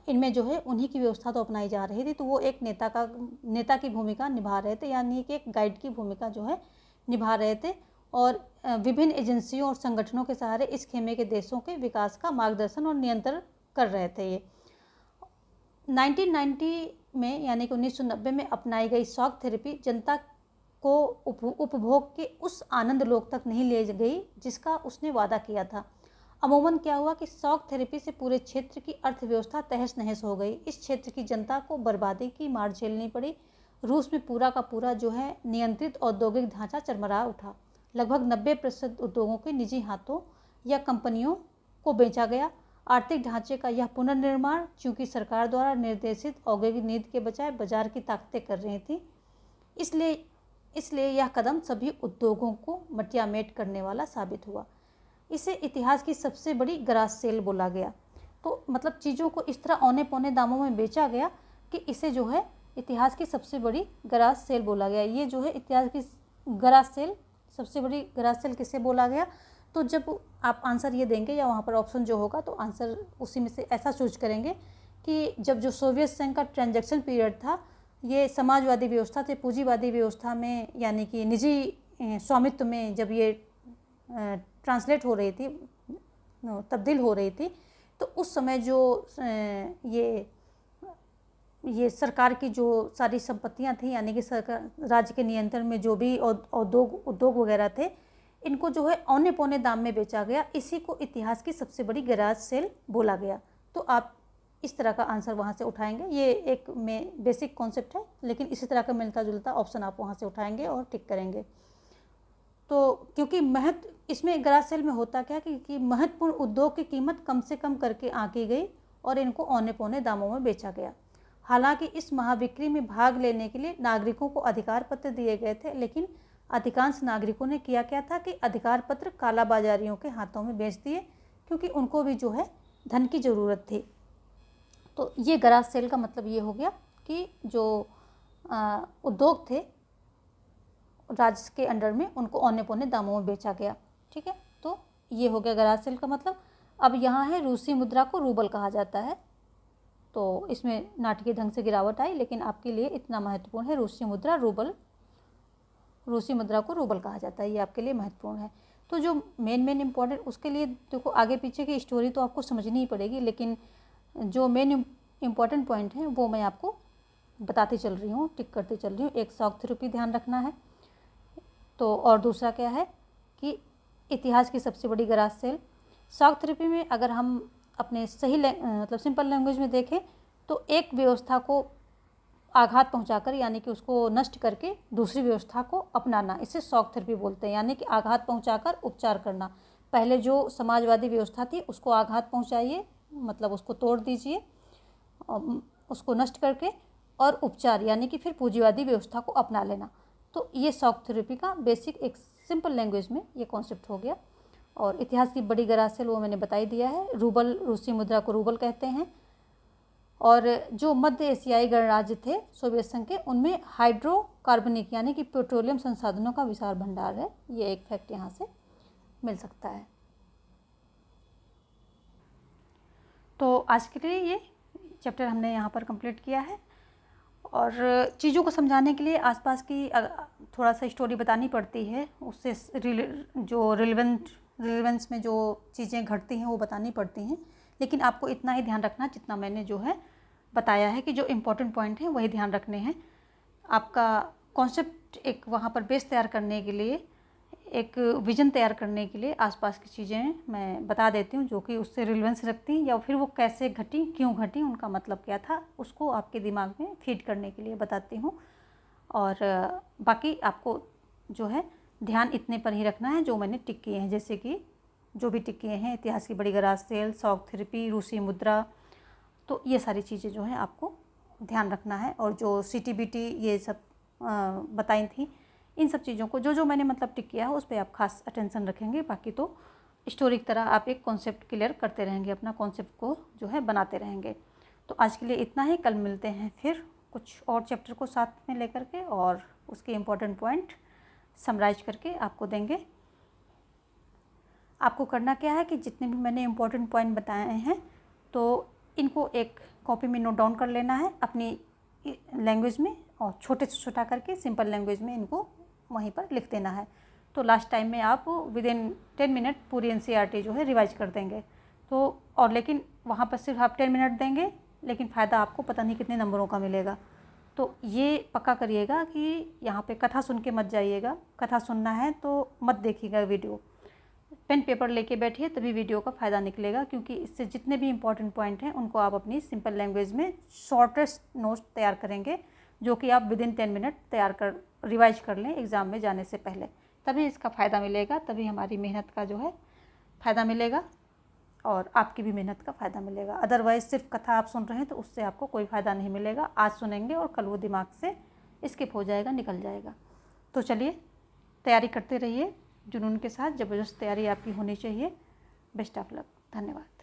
इनमें जो है उन्हीं की व्यवस्था तो अपनाई जा रही थी। तो वो एक नेता की भूमिका निभा रहे थे, यानी कि एक गाइड की भूमिका जो है निभा रहे थे और विभिन्न एजेंसियों और संगठनों के सहारे इस खेमे के देशों के विकास का मार्गदर्शन और नियंत्रण कर रहे थे। ये 1990 में यानी कि 1990 में अपनाई गई शॉक थेरेपी जनता को उपभोग के उस आनंद लोक तक नहीं ले गई जिसका उसने वादा किया था। अमूमन क्या हुआ कि शॉक थेरेपी से पूरे क्षेत्र की अर्थव्यवस्था तहस नहस हो गई। इस क्षेत्र की जनता को बर्बादी की मार झेलनी पड़ी। रूस में पूरा का पूरा जो है नियंत्रित औद्योगिक ढांचा चरमरा उठा। लगभग 90% उद्योगों के निजी हाथों या कंपनियों को बेचा गया। आर्थिक ढांचे का यह पुनर्निर्माण चूंकि सरकार द्वारा निर्देशित औद्योगिक नीति के बजाय बाजार की ताकतें कर रही थी, इसलिए यह कदम सभी उद्योगों को मटियामेट करने वाला साबित हुआ। इसे इतिहास की सबसे बड़ी गराज सेल बोला गया। तो मतलब चीज़ों को इस तरह औने पौने दामों में बेचा गया कि इसे जो है इतिहास की सबसे बड़ी गराज सेल बोला गया। ये जो है इतिहास की गराज सेल, सबसे बड़ी गराज सेल किसे बोला गया? तो जब आप आंसर ये देंगे या वहाँ पर ऑप्शन जो होगा तो आंसर उसी में से ऐसा चूज करेंगे कि जब जो सोवियत संघ का ट्रांजैक्शन पीरियड था ये समाजवादी व्यवस्था से पूंजीवादी व्यवस्था में यानी कि निजी स्वामित्व में जब ये ट्रांसलेट हो रही थी, तब्दील हो रही थी, तो उस समय जो ये सरकार की जो सारी संपत्तियां थी यानी कि सरकार राज्य के नियंत्रण में जो भी उद्योग वगैरह थे इनको जो है औने पौने दाम में बेचा गया। इसी को इतिहास की सबसे बड़ी गराज सेल बोला गया। तो आप इस तरह का आंसर वहाँ से उठाएंगे। ये एक में बेसिक कॉन्सेप्ट है, लेकिन इसी तरह का मिलता जुलता ऑप्शन आप वहाँ से उठाएंगे और टिक करेंगे। तो क्योंकि इसमें गराज सेल में होता क्या कि महत्वपूर्ण उद्योग की कीमत कम से कम करके आंकी गई और इनको औने पौने दामों में बेचा गया। हालांकि इस महाबिक्री में भाग लेने के लिए नागरिकों को अधिकार पत्र दिए गए थे, लेकिन अधिकांश नागरिकों ने किया क्या था कि अधिकार पत्र काला बाजारियों के हाथों में बेच दिए, क्योंकि उनको भी जो है धन की ज़रूरत थी। तो ये गराज सेल का मतलब ये हो गया कि जो उद्योग थे राज्य के अंडर में उनको औने पौने दामों में बेचा गया। ठीक है, तो ये हो गया गराज सेल का मतलब। अब यहाँ है रूसी मुद्रा को रूबल कहा जाता है, तो इसमें नाटकीय ढंग से गिरावट आई, लेकिन आपके लिए इतना महत्वपूर्ण है रूसी मुद्रा रूबल, रूसी मुद्रा को रूबल कहा जाता है, ये आपके लिए महत्वपूर्ण है। तो जो मेन इम्पॉर्टेंट उसके लिए देखो आगे पीछे की स्टोरी तो आपको समझनी ही पड़ेगी, लेकिन जो मेन इम्पॉर्टेंट पॉइंट है वो मैं आपको बताती चल रही हूँ, टिक करती चल रही हूँ। एक शॉक थेरेपी ध्यान रखना है, तो और दूसरा क्या है कि इतिहास की सबसे बड़ी गराज सेल। शॉक थेरेपी में अगर हम अपने सही मतलब सिंपल लैंग्वेज में देखें तो एक व्यवस्था को आघात पहुंचाकर यानी कि उसको नष्ट करके दूसरी व्यवस्था को अपनाना, इसे शॉक थेरेपी बोलते हैं। यानी कि आघात पहुंचाकर उपचार करना। पहले जो समाजवादी व्यवस्था थी उसको आघात पहुंचाइए, मतलब उसको तोड़ दीजिए उसको नष्ट करके, और उपचार यानी कि फिर पूंजीवादी व्यवस्था को अपना लेना। तो ये शॉक थेरेपी का बेसिक एक सिंपल लैंग्वेज में ये कॉन्सेप्ट हो गया। और इतिहास की बड़ी गराज सेल वो मैंने बता ही दिया है, रूबल, रूसी मुद्रा को रूबल कहते हैं। और जो मध्य एशियाई गणराज्य थे सोवियत संघ के, उनमें हाइड्रोकार्बनिक यानी कि पेट्रोलियम संसाधनों का विशाल भंडार है। ये एक फैक्ट यहाँ से मिल सकता है। तो आज के लिए ये चैप्टर हमने यहाँ पर कंप्लीट किया है। और चीज़ों को समझाने के लिए आसपास की थोड़ा सा स्टोरी बतानी पड़ती है, उससे जो रिलेवेंस में जो चीज़ें घटती हैं वो बतानी पड़ती हैं। लेकिन आपको इतना ही ध्यान रखना जितना मैंने जो है बताया है कि जो इम्पोर्टेंट पॉइंट हैं वही ध्यान रखने हैं। आपका कॉन्सेप्ट एक वहाँ पर बेस तैयार करने के लिए, एक विज़न तैयार करने के लिए आसपास की चीज़ें मैं बता देती हूँ जो कि उससे रिलेवेंस रखती हैं, या फिर वो कैसे घटी, क्यों घटी, उनका मतलब क्या था, उसको आपके दिमाग में फीड करने के लिए बताती हूँ। और बाकी आपको जो है ध्यान इतने पर ही रखना है जो मैंने टिक किए हैं, जैसे कि जो भी टिक किए हैं, इतिहास की बड़ी गराज सेल, शॉक थेरेपी, रूसी मुद्रा, तो ये सारी चीज़ें जो है आपको ध्यान रखना है। और जो CTBT ये सब बताई थी, इन सब चीज़ों को जो मैंने मतलब टिक किया है उस पर आप खास अटेंशन रखेंगे। बाकी तो स्टोरी की तरह आप एक कॉन्सेप्ट क्लियर करते रहेंगे, अपना कॉन्सेप्ट को जो है बनाते रहेंगे। तो आज के लिए इतना ही, कल मिलते हैं फिर कुछ और चैप्टर को साथ में लेकर के और उसके इम्पोर्टेंट पॉइंट समराइज करके आपको देंगे। आपको करना क्या है कि जितने भी मैंने इम्पोर्टेंट पॉइंट बताए हैं तो इनको एक कॉपी में नोट डाउन कर लेना है अपनी लैंग्वेज में, और छोटे से छोटा करके सिंपल लैंग्वेज में इनको वहीं पर लिख देना है। तो लास्ट टाइम में आप विदिन 10 मिनट पूरी NCERT जो है रिवाइज कर देंगे। तो और लेकिन वहाँ पर सिर्फ आप 10 मिनट देंगे, लेकिन फ़ायदा आपको पता नहीं कितने नंबरों का मिलेगा। तो ये पक्का करिएगा कि यहाँ पे कथा सुन के मत जाइएगा। कथा सुनना है तो मत देखिएगा वीडियो, पेन पेपर लेके बैठिए, तभी वीडियो का फ़ायदा निकलेगा। क्योंकि इससे जितने भी इंपॉर्टेंट पॉइंट हैं उनको आप अपनी सिंपल लैंग्वेज में शॉर्टेस्ट नोट्स तैयार करेंगे, जो कि आप विदिन 10 मिनट तैयार कर रिवाइज कर लें एग्ज़ाम में जाने से पहले, तभी इसका फ़ायदा मिलेगा, तभी हमारी मेहनत का जो है फ़ायदा मिलेगा और आपकी भी मेहनत का फ़ायदा मिलेगा। अदरवाइज़ सिर्फ कथा आप सुन रहे हैं तो उससे आपको कोई फ़ायदा नहीं मिलेगा। आज सुनेंगे और कल वो दिमाग से स्किप हो जाएगा, निकल जाएगा। तो चलिए तैयारी करते रहिए जुनून के साथ, ज़बरदस्त तैयारी आपकी होनी चाहिए। Best of luck. धन्यवाद।